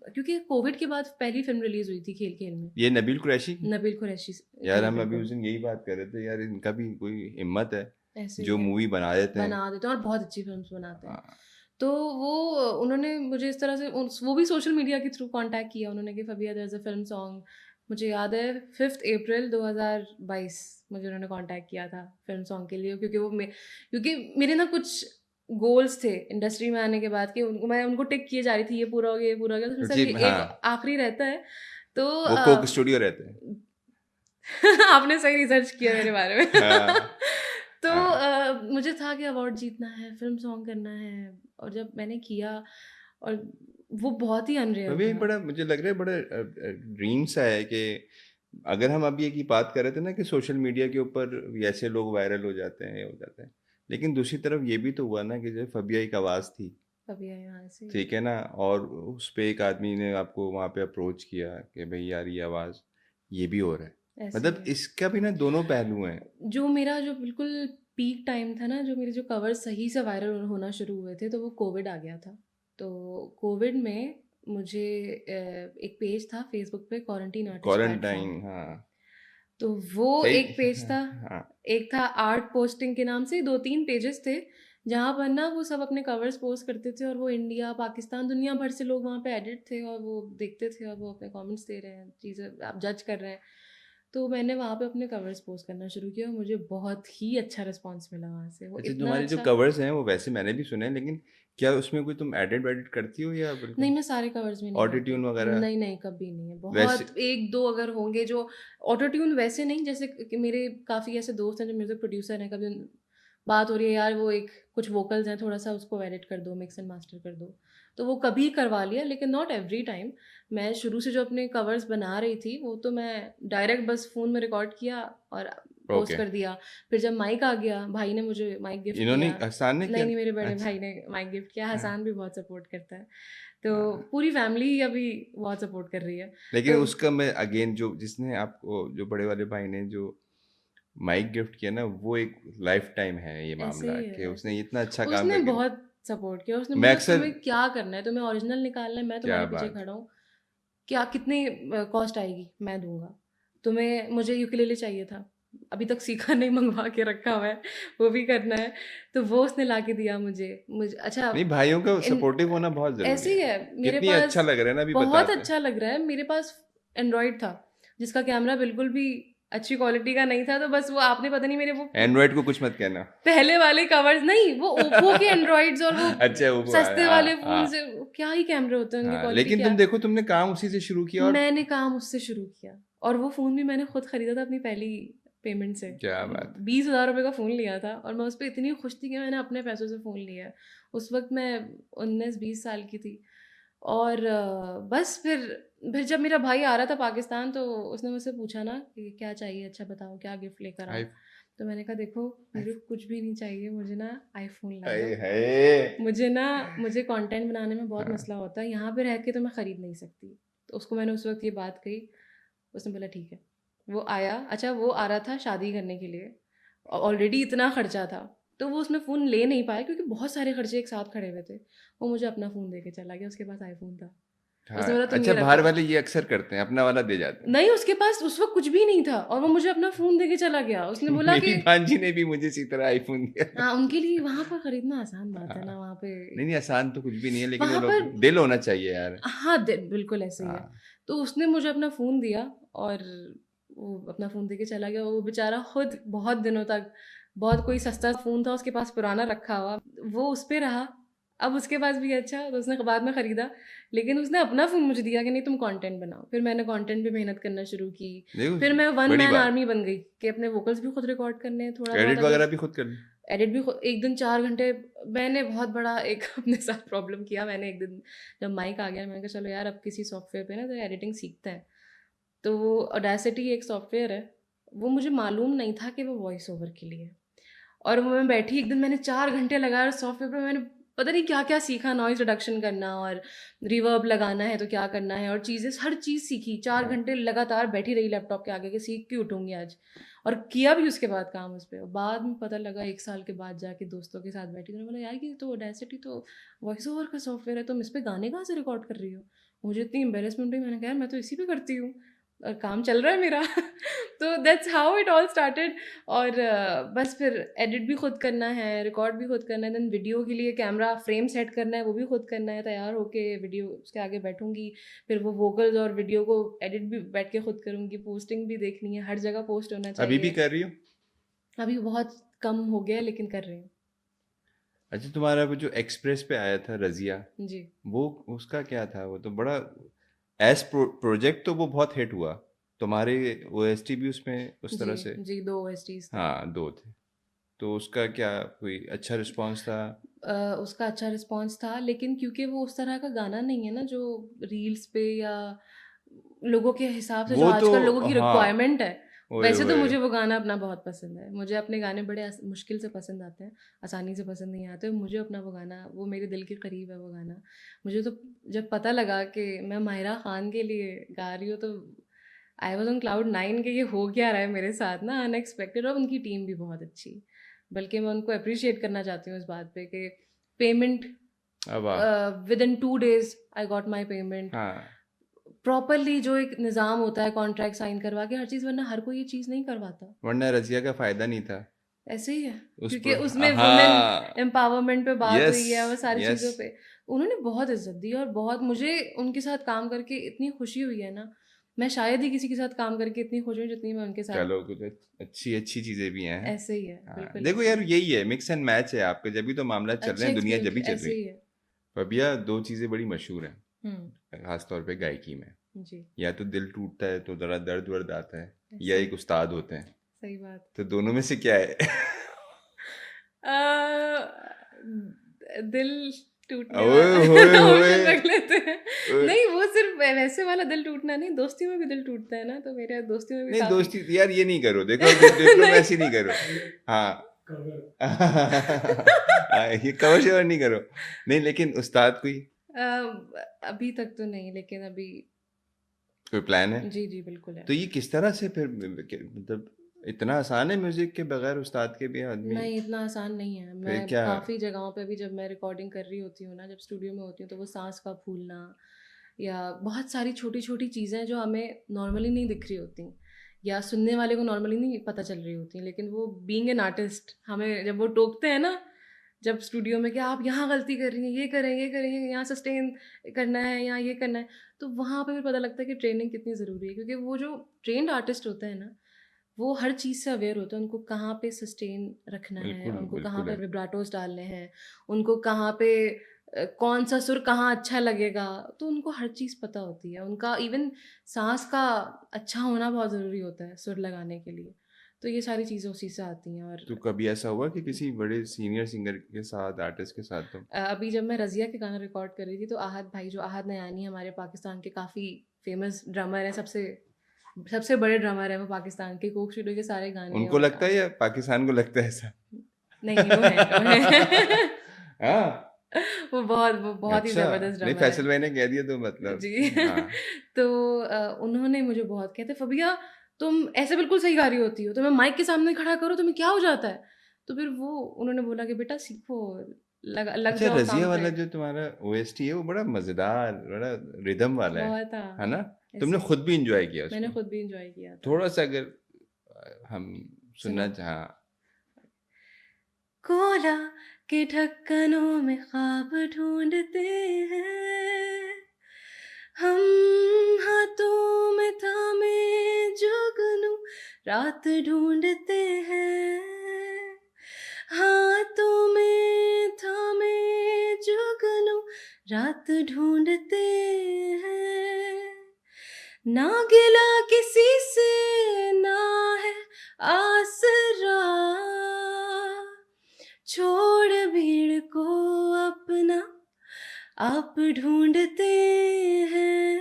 क्योंकि कोविड के बाद पहली फ़िल्म रिलीज़ हुई थी खेल-खेल में, ये नबील कुरैशी की। नबील कुरैशी यार जी, हम अभी बिल्कुल, उस दिन यही बात कर रहे थे, यार इनका भी कोई हिम्मत है ऐसे ही जो है, मूवी बना देते हैं। बना देते हैं और बहुत अच्छी फ़िल्म्स बनाते हैं। हाँ। तो वो उन्होंने मुझे इस तरह से वो भी सोशल मीडिया के थ्रू कॉन्टैक्ट किया उन्होंने कि फ़बिया there is a film song. मुझे याद है 5th अप्रैल 2022 मुझे उन्होंने कॉन्टैक्ट किया था फ़िल्म सॉन्ग के लिए, क्योंकि मेरे ना कुछ गोल्स थे इंडस्ट्री में आने के बाद कि मैं उनको टिक किए जा रही थी, ये पूरा हो गया, ये पूरा हो गया, तो फिर सब जी ये एक हाँ, आखिरी रहता है। तो वो कोक स्टूडियो रहते हैं। आपने सही रिसर्च किया मेरे बारे में। हाँ। तो हाँ। मुझे था कि अवार्ड जीतना है, फ़िल्म सॉन्ग करना है, और जब मैंने किया और वो बहुत ही अनरियल अभी एक था। बड़ा मुझे लग रहा है बड़ा ड्रीम सा है कि अगर हम अभी की बात कर रहे थे ना कि सोशल मीडिया के ऊपर ऐसे लोग वायरल हो जाते हैं, ये हो जाते हैं, लेकिन दूसरी तरफ ये भी तो हुआ ना कि जो फबिया एक आवाज़ थी, कभी आए यहाँ से ठीक है ना, और उस पे एक आदमी ने आपको वहाँ पे अप्रोच किया कि भाई यार ये आवाज़ ये भी हो रहा है। ऐसे ही मतलब है। इसका भी ना दोनों पहलू हैं। जो मेरा जो बिल्कुल पीक टाइम था ना, जो मेरे जो कवर सही से वायरल होना शुरू हुए थे, तो वो कोविड आ गया था। तो कोविड में मुझे एक पेज था फेसबुक पे, क्वारंटीन आर्टिस्ट प्लेटफ़ॉर्म। क्वारंटाइन, हाँ। तो वो एक सही। पेज था, हाँ। एक था आर्ट पोस्टिंग के नाम से, 2-3 पेजेस थे, जहाँ पर ना वो सब अपने कवर्स पोस्ट करते थे और वो इंडिया, पाकिस्तान, दुनिया भर से लोग वहाँ पे एडिट थे और वो देखते थे और वो अपने कमेंट्स दे रहे हैं, चीज़ें आप जज कर रहे हैं। तो मैंने वहाँ पे अपने कवर्स पोस्ट करना शुरू किया और मुझे बहुत ही अच्छा रिस्पॉन्स मिला वहाँ से। वो अच्छा, इतना तुम्हारे जो अच्छा। कवर्स हैं वो वैसे मैंने भी सुने हैं, लेकिन क्या उसमें कोई तुम एडिट वेडिट करती हो या नहीं, बिल्कुल मैं सारे कवर्स में नहीं ऑटो करती। ट्यून वगैरह? नहीं, नहीं, कभी नहीं है। वैसे बहुत 1-2 अगर होंगे जो ऑटो ट्यून, वैसे नहीं, जैसे कि मेरे काफ़ी ऐसे दोस्त हैं जो म्यूज़िक प्रोड्यूसर हैं, कभी बात हो रही है, यार वो एक कुछ वोकल्स हैं, थोड़ा-सा उसको एडिट कर दो, मिक्स एंड मास्टर कर दो। तो वो कभी करवा लिया, लेकिन नॉट एवरी टाइम। मैं शुरू से जो अपने कवर्स बना रही थी, वो तो मैं डायरेक्ट बस फ़ोन में रिकॉर्ड किया और पोस्ट ओके। कर दिया। फिर जब माइक आ गया, भाई ने मुझे माइक गिफ्ट इन्होंने किया। हसान ने नहीं, किया? नहीं, मेरे बड़े अच्छा। भाई ने माइक गिफ्ट किया। हाँ। हसान भी बहुत सपोर्ट करता है। तो हाँ। पूरी फैमिली ही अभी बहुत सपोर्ट कर रही है। लेकिन तो उसका मैं अगेन जो जिसने आपको जो बड़े वाले भाई ने जो माइक गिफ्ट किया ना, वो एक लाइफ टाइम है ये ऐसे मामला ही कि है, ऐसे उसने इतना अच्छा काम उसने करके। बहुत सपोर्ट किया। उसने मैं बोला अक्सर तुम्हें क्या करना है? तुम्हें ओरिजिनल निकालना है, मैं क्या तुम्हारे पीछे बात। खड़ा हूँ। क्या कितनी कॉस्ट आएगी? मैं दूँगा। तुम्हें मुझे यूकेलेले चाहिए था। अभी तक सीखा नहीं, मँगवा के रखा हुआ है, वो भी करना है। तो वो उसने ला के दिया मुझे। अच्छा, नहीं, भाइयों का इन सपोर्टिव होना बहुत ज़रूरी ऐसे ही है। है, मेरे कितनी अच्छा पास लग रहा है ना अभी बहुत बताते हैं। अच्छा लग रहा है। मेरे पास एंड्रॉइड था, जिसका कैमरा बिल्कुल भी अच्छी क्वालिटी का नहीं था, तो बस वो आपने पता नहीं मेरे वो एंड्रॉइड को कुछ मत कहना। पहले वाले कवर्स नहीं, वो ओप्पो के एंड्रॉइड्स और वो अच्छा वो सस्ते वाले हाँ फ़ोन हाँ। से, क्या ही कैमरे होते हैं, उनकी हाँ, क्वालिटी लेकिन क्या। तुम देखो तुमने काम उसी से शुरू किया और मैंने काम उससे शुरू किया और वो फ़ोन भी मैंने खुद खरीदा था अपनी पहली पेमेंट से। क्या बात है। 20,000 का फ़ोन लिया था और मैं उस पे इतनी खुश थी कि मैंने अपने पैसों से फ़ोन लिया है। उस वक़्त मैं 19-20 साल की थी और बस फिर जब मेरा भाई आ रहा था पाकिस्तान, तो उसने मुझसे पूछा ना कि क्या चाहिए, अच्छा बताओ क्या गिफ्ट लेकर आऊँ? आई तो मैंने कहा देखो, मुझे कुछ भी नहीं चाहिए, मुझे ना आईफ़ोन ला हाय दो। हाय। मुझे कंटेंट बनाने में बहुत हाँ। मसला होता है, यहाँ पे रह के तो मैं खरीद नहीं सकती। तो उसको मैंने उस वक़्त ये बात कही, उसने बोला ठीक है। वो आया, अच्छा वो आ रहा था शादी करने के लिए, ऑलरेडी इतना खर्चा था, तो वो उसमें फ़ोन ले नहीं पाया क्योंकि बहुत सारे खर्चे एक साथ खड़े हुए थे। वो मुझे अपना फ़ोन दे के चला गया, उसके पास आईफ़ोन था। हाँ, उसने बोला तुम अच्छा ये बाहर रखो। वाले ये अक्सर करते हैं, अपना वाला दे जाते हैं। नहीं, उसके पास उस वक़्त कुछ भी नहीं था और वो मुझे अपना फ़ोन दे के चला गया। उसने बोला मेरी कि भांजी ने भी मुझे इसी तरह आईफ़ोन दिया था। हाँ, उनके लिए वहाँ पर खरीदना आसान बात है हाँ। ना, वहाँ पे नहीं, नहीं आसान तो कुछ भी नहीं है, लेकिन वो वहाँ लोग पर दिल होना चाहिए यार। हाँ, बिल्कुल ऐसे ही है। हाँ। तो उसने मुझे अपना फ़ोन दिया और वो अपना फ़ोन देके चला गया। वो बेचारा खुद बहुत दिनों तक बहुत कोई सस्ता फ़ोन था उसके पास पुराना रखा हुआ, वो उस पे रहा। अब उसके पास भी अच्छा, तो उसने बाद में ख़रीदा, लेकिन उसने अपना फ़ोन मुझे दिया कि नहीं तुम कंटेंट बनाओ। फिर मैंने कंटेंट पे मेहनत करना शुरू की। देखो फिर मैं वन बड़ी मैन बात, आर्मी बन गई कि अपने वोकल्स भी खुद रिकॉर्ड करने हैं, थोड़ा बहुत एडिट अगर वगैरह भी खुद कर ली। एडिट भी एक दिन 4 घंटे। मैंने बहुत बड़ा एक अपने साथ प्रॉब्लम किया। मैंने एक दिन जब माइक आ गया, मैंने कहा चलो यार अब किसी सॉफ्टवेयर पे ना तो एडिटिंग सीखते हैं। तो वो ऑडेसिटी एक सॉफ्टवेयर है, वो मुझे मालूम नहीं था कि वो वॉइस ओवर के लिए है। और वो मैं बैठी एक दिन, मैंने 4 घंटे लगाए उस सॉफ्टवेयर पे। मैंने पता नहीं क्या-क्या सीखा, नॉइज़ रिडक्शन करना और रिवर्ब लगाना है तो क्या करना है और चीज़ें, हर चीज़ सीखी। 4 घंटे लगातार बैठी रही लैपटॉप के आगे कि सीख के उठूँगी आज, और किया भी उसके बाद काम उस पे। और बाद में पता लगा 1 साल के बाद जाके दोस्तों के साथ बैठी, तो उन्होंने बोला, "यार ये तो ऑडेसिटी तो वॉइस ओवर का सॉफ्टवेयर है, तुम इस पे गाने कहाँ से रिकॉर्ड कर रही हो?" मुझे इतनी एम्बैरेसमेंट हुई, मैंने कहा, "यार मैं तो इसी पे करती हूँ और काम चल रहा है मेरा।" तो that's how it all started. और बस फिर एडिट भी खुद करना है, रिकॉर्ड भी खुद करना है, देन वीडियो के लिए कैमरा फ्रेम सेट करना है, वो भी खुद करना है। तैयार होके वीडियो उसके आगे बैठूंगी, फिर वो वोकल्स और वीडियो को एडिट भी बैठ के खुद करूंगी, पोस्टिंग भी देखनी है, हर जगह पोस्ट होना अभी भी चाहिए। कर रही हो? अभी बहुत कम हो गया है, लेकिन कर रही हूँ। अच्छा, तुम्हारा वो जो एक्सप्रेस पे आया था रजिया, जी वो उसका क्या था? वो तो बड़ा एज प्रोजेक्ट तो वो बहुत हिट हुआ। तुम्हारे ओएसटी भी उसमें उस जी तरह से? जी, 2 OSTs थे। हाँ, दो थे। तो उसका क्या कोई अच्छा रिस्पांस था? उसका अच्छा रिस्पॉन्स था, लेकिन क्योंकि वो उस तरह का गाना नहीं है ना जो रील्स पे या लोगों के हिसाब से, जो वो तो आजकल लोगों की हाँ, रिक्वायरमेंट है। ओए वैसे तो ओए। मुझे वो गाना अपना बहुत पसंद है, मुझे अपने गाने बड़े मुश्किल से पसंद आते हैं, आसानी से पसंद नहीं आते। मुझे अपना वो गाना, वो मेरे दिल के करीब है वो गाना। मुझे तो जब पता लगा कि मैं माहिरा खान के लिए गा रही हूँ, तो आई वॉज ऑन क्लाउड 9 कि ये हो क्या रहा है मेरे साथ ना, अनएक्सपेक्टेड। और उनकी टीम भी बहुत अच्छी, बल्कि मैं उनको अप्रिशिएट करना चाहती हूँ इस बात पे कि पेमेंट वाह। With in 2 days I got my payment हाँ, प्रॉपरली। जो एक निज़ाम होता है कॉन्ट्रैक्ट साइन करवा के हर चीज़, वरना हर कोई ये चीज़ नहीं करवाता। वरना रजिया का फायदा नहीं था ऐसे ही है, उस क्योंकि पर। उसमें वुमेन हाँ। एम्पावरमेंट पे बात यस। हुई है, वो सारी यस। चीज़ों पे उन्होंने बहुत इज्जत दी। और बहुत मुझे उनके साथ काम करके इतनी खुशी हुई है ना, मैं शायद ही किसी के साथ काम करके इतनी खुश हूँ जितनी मैं उनके साथ। चलो, कुछ अच्छी अच्छी चीजें भी हैं। ऐसे ही है, हाँ, बिल्कुल देखो ऐसे यार, ही है। यही है, मिक्स एंड मैच है आपके, जब भी तो मामला चल रहे अच्छे हैं, दुनिया जब एक्सपीरियंस भी चल ऐसे रही। ही है। फबिया, दो चीजें बड़ी मशहूर हैं, हुँ, खास तौर पे गायकी में। जी, या तो दिल टूटता है तो जरा दर्द वर्द आता है, या ऐसे एक उस्ताद होते हैं। सही बात। तो दोनों में से क्या है? दिल टूटने ओए वाला होए होए। ऑप्शन रख लेते हैं। ओए। नहीं, वो सिर्फ़ वैसे वाला दिल टूटना नहीं, दोस्ती में भी दिल टूटता है ना, तो मेरे दोस्ती में भी नहीं, काफ़ी। दोस्ती यार ये नहीं करो, देखो डिप्लोमेसी नहीं नहीं। करो। हाँ। ये कवर शवर नहीं करो। नहीं, लेकिन उस्ताद कोई अभी तक तो नहीं, लेकिन अभी कोई प्लान है? जी, जी, बिल्कुल है। तो ये किस तरह से फिर मतलब इतना आसान है म्यूजिक के बगैर उस्ताद के भी आदमी? नहीं, इतना आसान नहीं है। फिर मैं क्या? काफ़ी जगहों पे भी जब मैं रिकॉर्डिंग कर रही होती हूँ ना, जब स्टूडियो में होती हूँ, तो वो साँस का फूलना या बहुत सारी छोटी-छोटी चीज़ें जो हमें नॉर्मली नहीं दिख रही होती या सुनने वाले को नॉर्मली नहीं पता चल रही होती, लेकिन वो बीइंग एन आर्टिस्ट हमें जब वो टोकते हैं ना, जब स्टूडियो में कि आप यहाँ गलती कर रही हैं, ये करेंगे, यहाँ सस्टेन करना है, यहाँ ये करना है, तो वहाँ पे फिर पता लगता है कि ट्रेनिंग कितनी ज़रूरी है। क्योंकि वो जो ट्रेन्ड आर्टिस्ट होते हैं ना, वो हर चीज़ से अवेयर होते हैं, उनको कहाँ पे सस्टेन रखना है, बिल्कुल, उनको कहाँ बिल्कुल पे है। विब्राटोस डालने हैं, उनको कहाँ पे कौन सा सुर कहाँ अच्छा लगेगा, तो उनको हर चीज़ पता होती है। उनका इवन साँस का अच्छा होना बहुत ज़रूरी होता है सुर लगाने के लिए। तो ये सारी चीज़ें उसी से आती हैं। और तो कभी ऐसा हुआ कि किसी बड़े सीनियर सिंगर के साथ, आर्टिस्ट के साथ तुम? अभी जब मैं रज़िया के गाना रिकॉर्ड कर रही थी, तो आहत भाई, जो आहत नयानी हमारे पाकिस्तान के काफ़ी फ़ेमस ड्रमर हैं, सबसे सबसे बड़े ड्रमर हैं वो पाकिस्तान के, कोक स्टूडियो के सारे गाने उनको और लगता है या पाकिस्तान को लगता है ऐसा? नहीं, नहीं, वो हैं, वो हैं। हाँ। वो बहुत ही अच्छा। ज़बरदस्त नहीं, ड्रमर फैसल हैं। भाई ने कह दिया तो मतलब। जी। हाँ। तो उन्होंने मुझे बहुत कहते, "फ़बिया, तुम ऐसे बिल्कुल सही गा रही होती हो, तुम्हें माइक के सामने खड़ा करो, तुम्हें क्या हो जाता है?" तो फिर वो उन्होंने बोला कि, "बेटा सीखो, लग अच्छा, जाओ रज़िया काम पे।" वाला जो तुम्हारा ओएसटी है वो बड़ा मज़ेदार, बड़ा रिदम वाला बहुत है हाँ, ना? तुमने ऐसे ही। खुद भी एन्जॉय किया मैंने उसको? खुद भी एन्जॉय किया था। थोड़ा-सा अगर हम सुनना सुनाऊँ? चाह। कोला के ढक्कनों में ख्वाब ढूँढते हैं, हम हाथों में थामे जुगनू रात ढूँढते हैं। ढूंढते हैं, ना गिला किसी से ना है आसरा, छोड़ भीड़ को अपना आप ढूंढते हैं,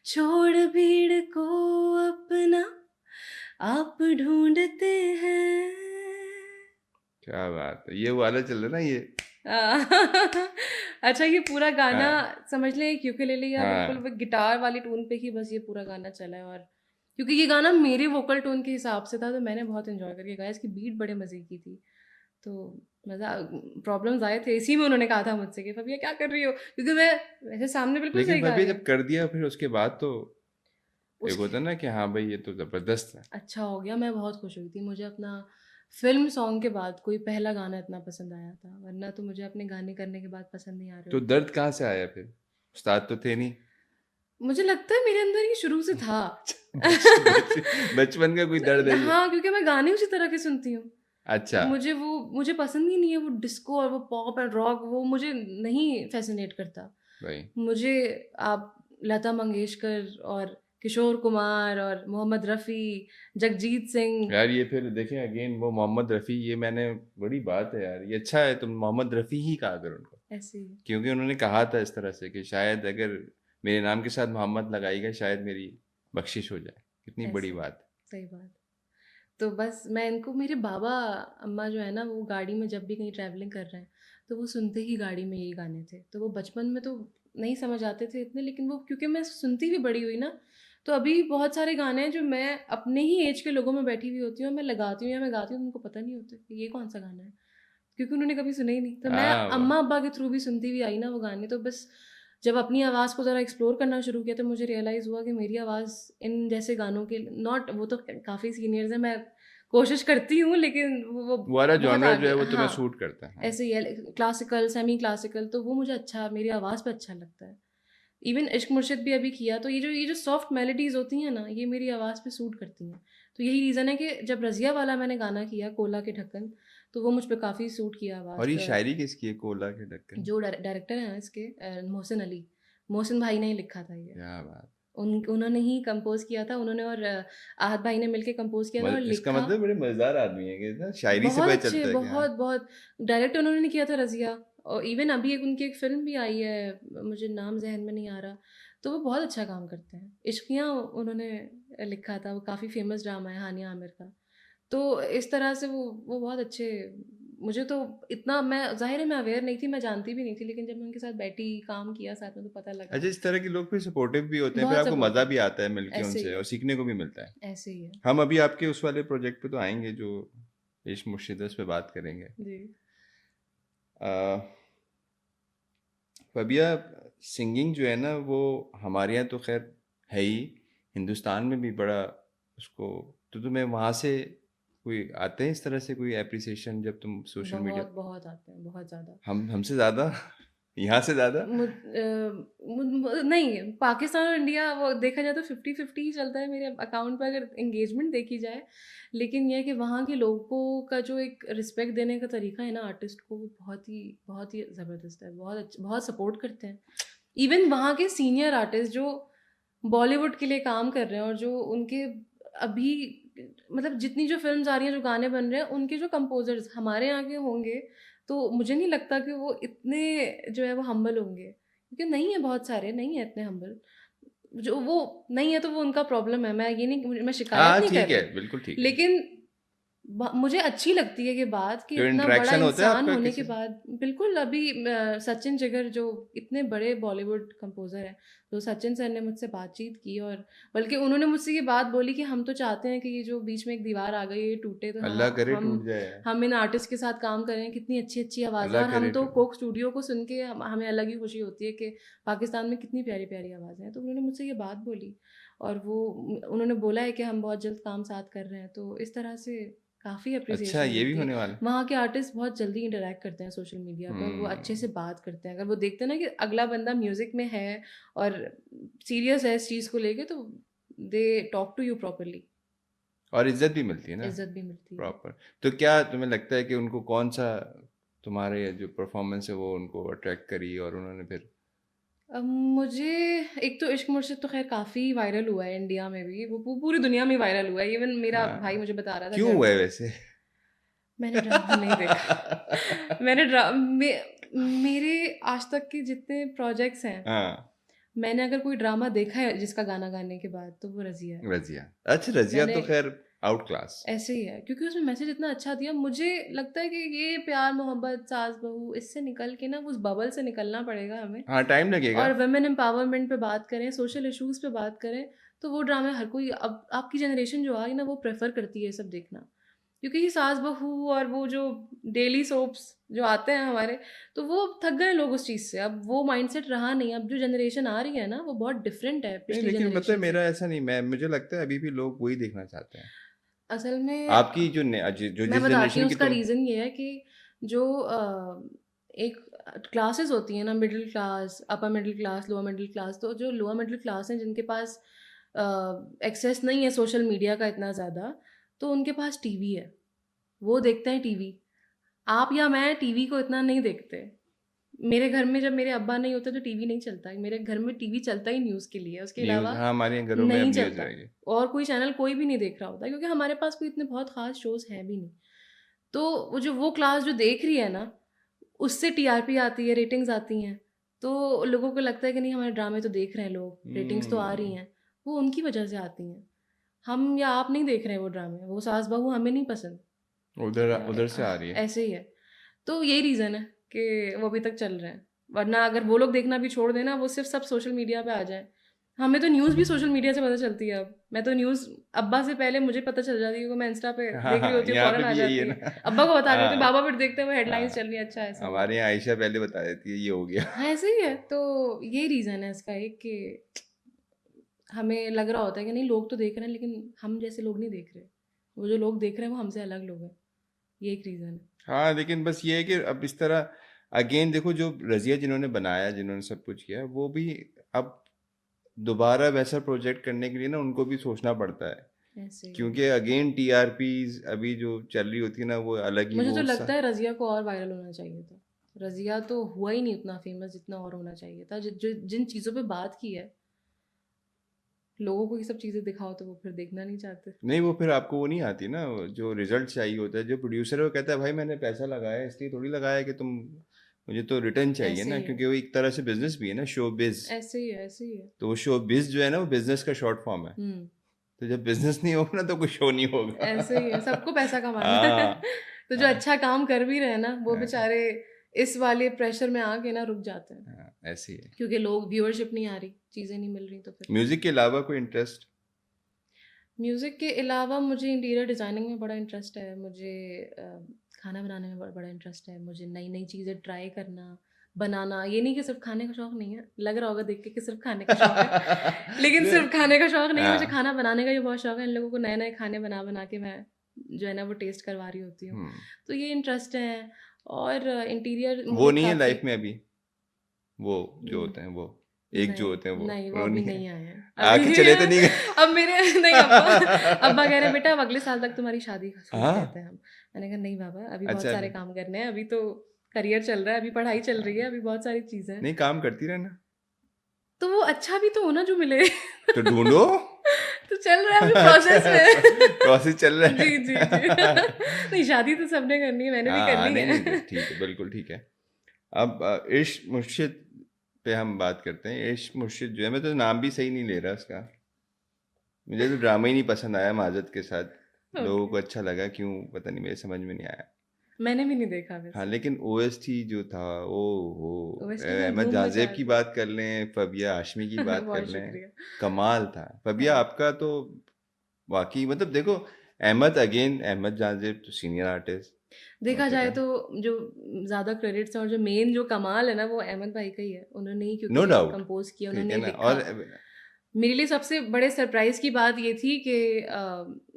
छोड़ भीड़ को अपना आप ढूंढते हैं। क्या बात है, ये वाला चल रहा है ना ये। अच्छा, ये पूरा गाना हाँ समझ लें एक यूकेलेले या बिल्कुल हाँ, वो गिटार वाली टोन पे ही बस ये पूरा गाना चला है। और क्योंकि ये गाना मेरे वोकल टोन के हिसाब से था तो मैंने बहुत एंजॉय करके गाया। इसकी बीट बड़े मज़े की थी, तो मज़ा प्रॉब्लम्स आए थे इसी में। उन्होंने कहा था मुझसे कि फबिया क्या कर रही हो, क्योंकि मैं वैसे सामने बिल्कुल लेकिन सही गा भाभी रही हूँ। जब कर दिया फिर उसके बाद तो एक उसके होता है ना कि हाँ भाई ये तो जबरदस्त है। अच्छा हो गया, मैं बहुत खुश हुई थी। मुझे अपना फ़िल्म सॉन्ग के बाद कोई पहला गाना इतना पसंद आया था, वरना तो मुझे अपने गाने करने के बाद पसंद नहीं आ रहे तो होते। दर्द कहाँ से आया फिर, उस्ताद तो थे नहीं। मुझे लगता है मेरे अंदर ये शुरू से था। बचपन का कोई दर्द है ये। हाँ, क्योंकि मैं गाने उसी तरह के सुनती हूँ। अच्छा। मुझे पसंद ही नहीं है वो डिस्को और वो पॉप एंड रॉक, वो मुझे नहीं फ़ैसिनेट करता। भाई मुझे आप लता मंगेशकर और किशोर कुमार और मोहम्मद रफ़ी, जगजीत सिंह, यार ये फिर देखें अगेन वो मोहम्मद रफ़ी, ये मैंने बड़ी बात है यार, ये अच्छा है तुम मोहम्मद रफ़ी ही कहा करो उनको, ऐसे ही। क्योंकि उन्होंने कहा था इस तरह से कि शायद अगर मेरे नाम के साथ मोहम्मद लगाएगा शायद मेरी बख्शिश हो जाए। कितनी बड़ी ऐसे ही, बात है। सही बात। तो बस मैं इनको, मेरे बाबा अम्मा जो है ना, वो गाड़ी में जब भी कहीं ट्रैवलिंग कर रहे हैं तो वो सुनते ही गाड़ी में यही गाने थे। तो वो बचपन में तो नहीं समझ आते थे इतने, लेकिन वो क्योंकि मैं सुनती हुई बड़ी हुई ना, तो अभी बहुत सारे गाने हैं जो मैं अपने ही एज के लोगों में बैठी हुई होती हूँ और मैं लगाती हूँ या मैं गाती हूँ, उनको पता नहीं होता कि ये कौन सा गाना है, क्योंकि उन्होंने कभी सुने ही नहीं। तो मैं हाँ अम्मा अब्बा के थ्रू भी सुनती हुई आई ना वो गाने। तो बस जब अपनी आवाज़ को ज़रा एक्सप्लोर करना शुरू किया तो मुझे रियलाइज़ हुआ कि मेरी आवाज़ इन जैसे गानों के नॉट, वो तो काफ़ी सीनियर्स हैं, मैं कोशिश करती हूँ, लेकिन वो वो वाला बहुत जॉनरा जो आगे। है वो तुम्हें हाँ, सूट करता है, हाँ। ऐसे ही है, क्लासिकल, सेमी क्लासिकल, तो वो मुझे अच्छा, मेरी आवाज़ पे अच्छा लगता है। इवन इश्क मुर्शिद भी अभी किया, तो ये जो सॉफ्ट मेलोडीज़ होती हैं ना, ये मेरी आवाज़ पे सूट करती हैं। तो यही रीज़न है कि जब रज़िया वाला मैंने गाना किया, कोला के ढक्कन, तो वो मुझ पे काफ़ी सूट किया और ये आवाज़। शायरी किसकी है, कोला के ढक्कन। जो डायरेक्टर हैं इसके, मोहसिन अली, मोहसिन भाई ने ही लिखा था ये। क्या बात। उन्होंने ही कंपोज़ किया था, उन्होंने और आहत भाई ने मिलके कंपोज़ किया था और इसका लिखा। मतलब बड़े मजेदार आदमी है कि ना, शायरी से बहुत पता अच्छे, चलता है कि हाँ। बहुत बहुत डायरेक्ट उन्होंने किया था रज़िया। और इवन अभी एक उनकी एक फ़िल्म भी आई है, मुझे नाम ज़हन में नहीं आ रहा। तो वो बहुत अच्छा काम करते हैं। इश्कियाँ उन्होंने लिखा था, वो काफ़ी फ़ेमस ड्रामा है हानिया आमिर का। तो इस तरह से वो बहुत अच्छे। मुझे तो इतना, मैं ज़ाहिर है मैं अवेयर नहीं थी, मैं जानती भी नहीं थी, लेकिन जब मैं उनके साथ बैठी, काम किया साथ में, तो पता लगा। अच्छा, इस तरह के लोग फिर सपोर्टिव भी होते हैं, फिर बहुत आपको मज़ा सपोर्टिव। भी आता है मिलके ऐसे ही उनसे और है, सीखने को भी मिलता है। ऐसे ही है। हम अभी आपके उस वाले प्रोजेक्ट पे तो आएंगे जो इश्क मुर्शिदस पे बात करेंगे। जी। आ, फबिया, सिंगिंग जो है ना वो हमारे यहाँ तो खैर है ही, हिंदुस्तान में भी बड़ा उसको, तो तुम्हें वहाँ से कोई आते हैं इस तरह से कोई एप्रिसिएशन जब तुम सोशल मीडिया। बहुत बहुत आते हैं, बहुत ज़्यादा। हम हमसे ज़्यादा यहाँ से ज़्यादा। नहीं, पाकिस्तान और इंडिया वो देखा जाए तो 50-50 ही चलता है मेरे अकाउंट पे अगर एंगेजमेंट देखी जाए। लेकिन ये है कि वहाँ के लोगों का जो एक रिस्पेक्ट देने का तरीका है ना आर्टिस्ट को, वो बहुत ही ज़बरदस्त है। बहुत सपोर्ट करते हैं। इवन वहाँ के सीनियर आर्टिस्ट जो बॉलीवुड के लिए काम कर रहे हैं और जो उनके अभी, मतलब जितनी जो फ़िल्म्स आ रही हैं, जो गाने बन रहे हैं, उनके जो कंपोज़र्स हमारे यहाँ के होंगे, तो मुझे नहीं लगता कि वो इतने जो है वो हम्बल होंगे, क्योंकि नहीं है, बहुत सारे नहीं है इतने हम्बल। जो वो नहीं है तो वो उनका प्रॉब्लम है, मैं ये नहीं, मैं शिकायत हाँ नहीं कर ठीक है, रही। बिल्कुल ठीक है। लेकिन मुझे अच्छी लगती है ये बात कि जो इतना बड़ा इंटरेक्शन होता है इंसान आपका होने के किसी से। बाद, बिल्कुल अभी सचिन जिगर जो इतने बड़े बॉलीवुड कंपोज़र हैं, तो सचिन सर ने मुझसे बातचीत की, और बल्कि उन्होंने मुझसे ये बात बोली कि हम तो चाहते हैं कि ये जो बीच में एक दीवार आ गई ये टूटे, तो अल्लाह करे हम टूट जाए। हम इन आर्टिस्ट के साथ काम करें, कितनी अच्छी अच्छी आवाज़ें हैं। अल्लाह और हम करे तो टूट। कोक स्टूडियो को सुन के हमें अलग ही खुशी होती है कि पाकिस्तान में कितनी प्यारी प्यारी आवाज़ें हैं। तो उन्होंने मुझसे ये बात बोली, और वो उन्होंने बोला है कि हम बहुत जल्द काम साथ कर रहे हैं, तो इस तरह से काफ़ी अच्छा, अप्रिसिएशन ये भी मिलती है। होने वाला है। वहाँ के आर्टिस्ट बहुत जल्दी इंटरैक्ट करते हैं सोशल मीडिया पे, और वो अच्छे से बात करते हैं। अगर वो देखते हैं ना कि अगला बंदा म्यूज़िक में है और सीरियस है इस चीज़ को लेके, तो they talk to you properly. और इज्जत भी मिलती है ना, इज़्ज़त भी मिलती है। प्रॉपर। तो क्या तुम्हें लगता है कि उनको कौन सा तुम्हारे जो परफॉर्मेंस है वो उनको अट्रैक्ट करी और उन्होंने फिर? मुझे एक तो इश्क मुर्शिद तो खैर काफ़ी वायरल हुआ है इंडिया में भी, वो पूरी दुनिया में वायरल हुआ है। इवन मेरा भाई हाँ, मुझे बता रहा था क्यों घर हुआ है पे। वैसे? मैंने ड्रामा नहीं देखा। मैंने मेरे आज तक के जितने प्रोजेक्ट्स हैं, हाँ, मैंने अगर कोई ड्रामा देखा है जिसका गाना गाने के बाद तो वो रज़िया है। रज़िया। अच्छा, रज़िया मैंने तो खैर आउट क्लास। ऐसे ही है क्योंकि उसमें मैसेज इतना अच्छा दिया। मुझे लगता है कि ये प्यार मोहब्बत सास बहू इससे निकल के ना उस बबल से निकलना पड़ेगा हमें। हाँ, टाइम लगेगा। और वुमेन एम्पावरमेंट पे बात करें, सोशल इश्यूज़ पे बात करें, तो वो ड्रामे हर कोई अब आपकी जनरेशन जो आ रही है ना वो प्रेफ़र करती है ये सब देखना। क्योंकि ये सास-बहू और वो जो डेली सोप्स जो आते हैं हमारे, तो वो थक गए लोग उस चीज़ से। अब वो माइंडसेट रहा नहीं। अब जो जनरेशन आ रही है ना वो बहुत डिफरेंट है नहीं, पिछली लेकिन मतलब जनरेशन से। मेरा ऐसा नहीं, मैं मुझे लगता है अभी भी लोग वही देखना चाहते हैं। असल में आपकी जो मैं जिस बताती हूँ जनरेशन की उसका तुम। रीज़न ये है कि जो एक क्लासेस होती हैं ना, middle class, upper middle class, lower middle class, तो जो लोअर मिडिल क्लास हैं जिनके पास एक्सेस नहीं है सोशल मीडिया का इतना ज़्यादा, तो उनके पास टीवी है, वो देखते हैं टीवी। आप या मैं टीवी को इतना नहीं देखते। मेरे घर में जब मेरे अब्बा नहीं होते तो टीवी नहीं चलता। मेरे घर में टीवी चलता ही न्यूज़ के लिए, उसके न्यूज़, अलावा हाँ, हमारे घरों में अब नहीं न्यूज़ चलता। रहेगी। और कोई चैनल कोई भी नहीं देख रहा होता क्योंकि हमारे पास कोई इतने बहुत ख़ास शोज़ हैं भी नहीं। तो वो क्लास जो देख रही है ना, उससे टीआरपी आती है, रेटिंग्स आती हैं। तो लोगों को लगता है कि नहीं हमारे ड्रामे तो देख रहे हैं लोग, रेटिंग्स तो आ रही हम्म। हैं। वो उनकी वजह से आती हैं। हम या आप नहीं देख रहे हैं वो ड्रामे, वो सास-बहू हमें नहीं पसंद। उधर उधर से आ रही है। ऐसे ही है। तो यही रीज़न है कि वो अभी तक चल रहे हैं। वरना अगर वो लोग देखना भी छोड़ दें ना, वो सिर्फ़ सब सोशल मीडिया पे आ जाएँ। हमें तो न्यूज़ भी सोशल मीडिया से पता चलती है अब। मैं तो न्यूज़ अब्बा से पहले मुझे पता चल जाती है क्योंकि मैं इंस्टा पे हाँ, देख रही हाँ, होती हूँ, यहाँ पे फ़ौरन आ भी यही है जाती ना। है। अब्बा को बता रही होती हूँ, हाँ, बाबा फिर देखते हैं वो हेडलाइन्स चल हाँ, रही है, अच्छा ऐसा हुआ। हमारे यहाँ आयशा पहले बता देती है ये हो गया। हाँ, ऐसे ही है। तो यही रीज़न है इसका एक कि हमें लग रहा होता है कि नहीं लोग तो देख रहे हैं लेकिन हम जैसे लोग नहीं देख रहे। वो जो लोग देख रहे हैं वो हमसे अलग लोग हैं। ये एक रीज़न है। हाँ, लेकिन बस ये है कि अब इस तरह अगेन देखो, जो रज़िया जिन्होंने बनाया, जिन्होंने सब कुछ किया, वो भी अब दोबारा वैसा प्रोजेक्ट करने के लिए ना उनको भी सोचना पड़ता है, ऐसे ही है। क्योंकि अगेन टीआरपीज अभी जो चल रही होती है ना, वो अलग ही मुझे तो वो सा। लगता है रज़िया को और वायरल होना चाहिए था। रज़िया तो हुआ ही नहीं उतना फ़ेमस जितना और होना चाहिए था। जिन चीज़ों पे बात की है, लोगों को ये सब चीज़ें दिखाओ तो वो फिर देखना नहीं चाहते। नहीं, वो फिर आपको वो नहीं आती ना, जो रिजल्ट चाहिए होता है, जो प्रोड्यूसर है वो कहता है भाई मैंने पैसा लगाया है, इसलिए थोड़ी लगाया कि तुम, मुझे तो रिटर्न चाहिए ऐसे ना, ही है, क्योंकि वो एक तरह से बिजनेस भी है ना, शो बिज। ऐसे ही है, ऐसे ही है। तो वो शो बिज जो है ना, वो बिजनेस का शॉर्ट फॉर्म है। हुँ, तो जब बिजनेस नहीं होगा ना तो कोई शो नहीं होगा। ऐसे ही है, सबको पैसा कमाना है। हाँ, तो जो हाँ, अच्छा काम कर भी रहे हैं ना, वो हाँ, बेचारे इस वाले प्रेशर में आके ना रुक जाते हैं। हाँ, ऐसे ही है। क्योंकि लोग व्यूअरशिप नहीं आ रही, चीज़ें नहीं मिल रही तो फिर। म्यूजिक के अलावा कोई इंटरेस्ट? म्यूज़िक के अलावा मुझे इंटीरियर डिज़ाइनिंग में बड़ा इंटरेस्ट है। मुझे खाना बनाने में बड़ा बड़ा इंटरेस्ट है। मुझे नई-नई चीज़ें ट्राई करना, बनाना। ये नहीं कि सिर्फ़ खाने का शौक नहीं है। लग रहा होगा देख के कि सिर्फ़ खाने का शौक है। लेकिन नहीं, सिर्फ़ खाने का शौक नहीं है, मुझे हाँ, खाना बनाने का भी बहुत शौक है। इन लोगों को नए-नए खाने बना-बना के मैं जो है ना वो टेस्ट करवा रही होती हूँ। हम्म, तो ये इंटरेस्ट है और इंटीरियर वो मुझे नहीं है काफ़ी लाइफ में अभी, वो जो होते हैं वो, एक जो नहीं, होते हैं नहीं वो वो अभी नहीं है? नहीं आए हैं। आके अभी चले तो नहीं अब मेरे नहीं अब्बा अब्बा कह रहे हैं गए? बेटा अब अगले साल तक तुम्हारी शादी का सोच रहे हाँ, थे हम। मैंने कहा नहीं बाबा अभी बहुत अच्छा, सारे काम करने हैं, अभी तो करियर चल रहा है, अभी पढ़ाई चल रही है, हाँ, अभी बहुत सारी चीज़ें हैं। नहीं, काम करती रहना। तो वो अच्छा भी तो हो ना जो मिले। तो ढूँढो। तो चल रहा है अभी प्रोसेस में। प्रोसेस चल रहा जी, जी, जी। है। नहीं शादी तो सबने करनी है, मैंने भी हाँ, हाँ, करनी नहीं, है। नहीं, ठीक है, बिल्कुल ठीक है। अब इश्क मुर्शिद पे हम बात करते हैं। इश्क मुर्शिद जो है, मैं तो नाम भी सही नहीं ले रहा उसका। मुझे तो ड्रामा ही नहीं पसंद आया माज़द के साथ। लोगों ओके, को अच्छा लगा क्यों पता नहीं, मेरे समझ में नहीं आया। मैंने भी नहीं देखा हाँ, वैसे। लेकिन ओएसटी जो था, ओहो, ओएसटी ने अहमद धूम मचा जाजेब की दी। बात कर लें, फबिया हाशमी की बात कर बहुत लें, शुक्रिया। कमाल था। फबिया हाँ। आपका तो वाकई मतलब देखो, अहमद अगेन, अहमद जाजेब तो सीनियर आर्टिस्ट देखा होते जाए थे। तो जो ज़्यादा क्रेडिट्स हैं और जो मेन जो कमाल है ना वो अहमद भाई का ही है। उन्होंने ही नो क्योंकि डाउट, कंपोज़ किया, ठीक उन्होंने है ही ना। लिखा। और मेरे लिए सबसे बड़े सरप्राइज़ की बात ये थी कि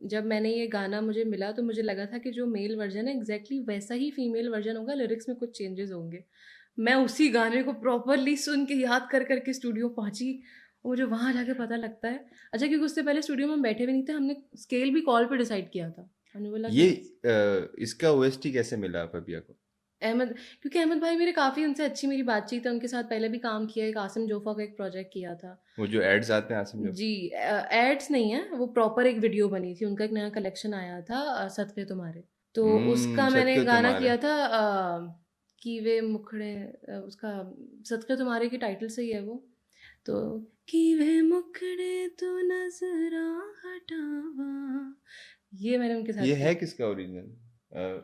जब मैंने ये गाना मुझे मिला तो मुझे लगा था कि जो मेल वर्ज़न है एग्ज़ैक्टली वैसा ही फीमेल वर्ज़न होगा, लिरिक्स में कुछ चेंजेज़ होंगे। मैं उसी गाने को प्रॉपरली सुन के याद कर के स्टूडियो पहुँची और मुझे वहाँ जाके पता लगता है अच्छा क्योंकि उससे पहले स्टूडियो में हम बैठे भी नहीं थे, हमने स्केल भी कॉल पे डिसाइड किया था। हमने बोला ये कि इसका ओएसटी कैसे मिला फबिया को? अहमद, क्योंकि अहमद भाई मेरे काफ़ी उनसे अच्छी मेरी बातचीत है, उनके साथ पहले भी काम किया, एक आसिम जोफ़ा का एक प्रोजेक्ट किया था। वो जो एड्स आते हैं आसिम जो। जी, एड्स नहीं है, वो प्रॉपर एक वीडियो बनी थी, उनका एक नया कलेक्शन आया था सदके तुम्हारे। तो उसका मैंने सदके गाना तुम्हारे। किया था कीवे मुखड़े, उसका सदके तुम्हारे की टाइटल से ही है वो। तो कीवे मुखड़े तो नजरा हटावा, ये मैंने उनके ये साथ है किया। किसका ओरिजिनल?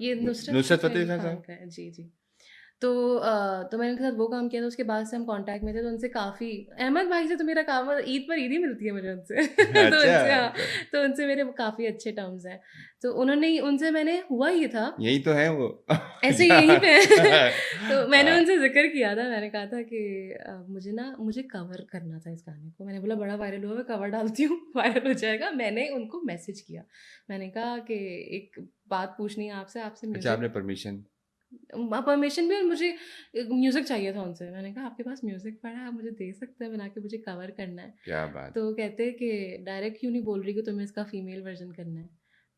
ये नुसरत नुसरत फ़तेह फतेह अली अली खान खान का है। जी, जी। तो मैंने उनके साथ वो काम किया था, उसके बाद से हम कॉन्टैक्ट में थे, तो उनसे काफ़ी, अहमद भाई से तो मेरा काम ईद पर ईद ही मिलती है मुझे उनसे। का। तो अच्छा, उनसे, हाँ, अच्छा। तो उनसे मेरे काफ़ी अच्छे टर्म्स हैं। तो उन्होंने उनसे मैंने हुआ ये था, यही तो है वो। ऐसे यहीं पे हैं। तो मैंने हाँ, उनसे ज़िक्र किया था, मैंने कहा था कि मुझे कवर करना था इस गाने को। मैंने बोला बड़ा वायरल हुआ, मैं कवर डालती हूँ, वायरल हो जाएगा। मैंने उनको मैसेज किया, मैंने कहा कि एक बात पूछनी है आपसे, आपसे अच्छा, म्यूज़िक आपने परमिशन। परमिशन भी, और मुझे म्यूज़िक चाहिए था उनसे। मैंने कहा आपके पास म्यूज़िक पड़ा है, आप मुझे दे सकते हैं बना के, मुझे कवर करना है। क्या बात। तो कहते हैं कि डायरेक्ट क्यों नहीं बोल रही कि तुम्हें इसका फीमेल वर्जन करना है।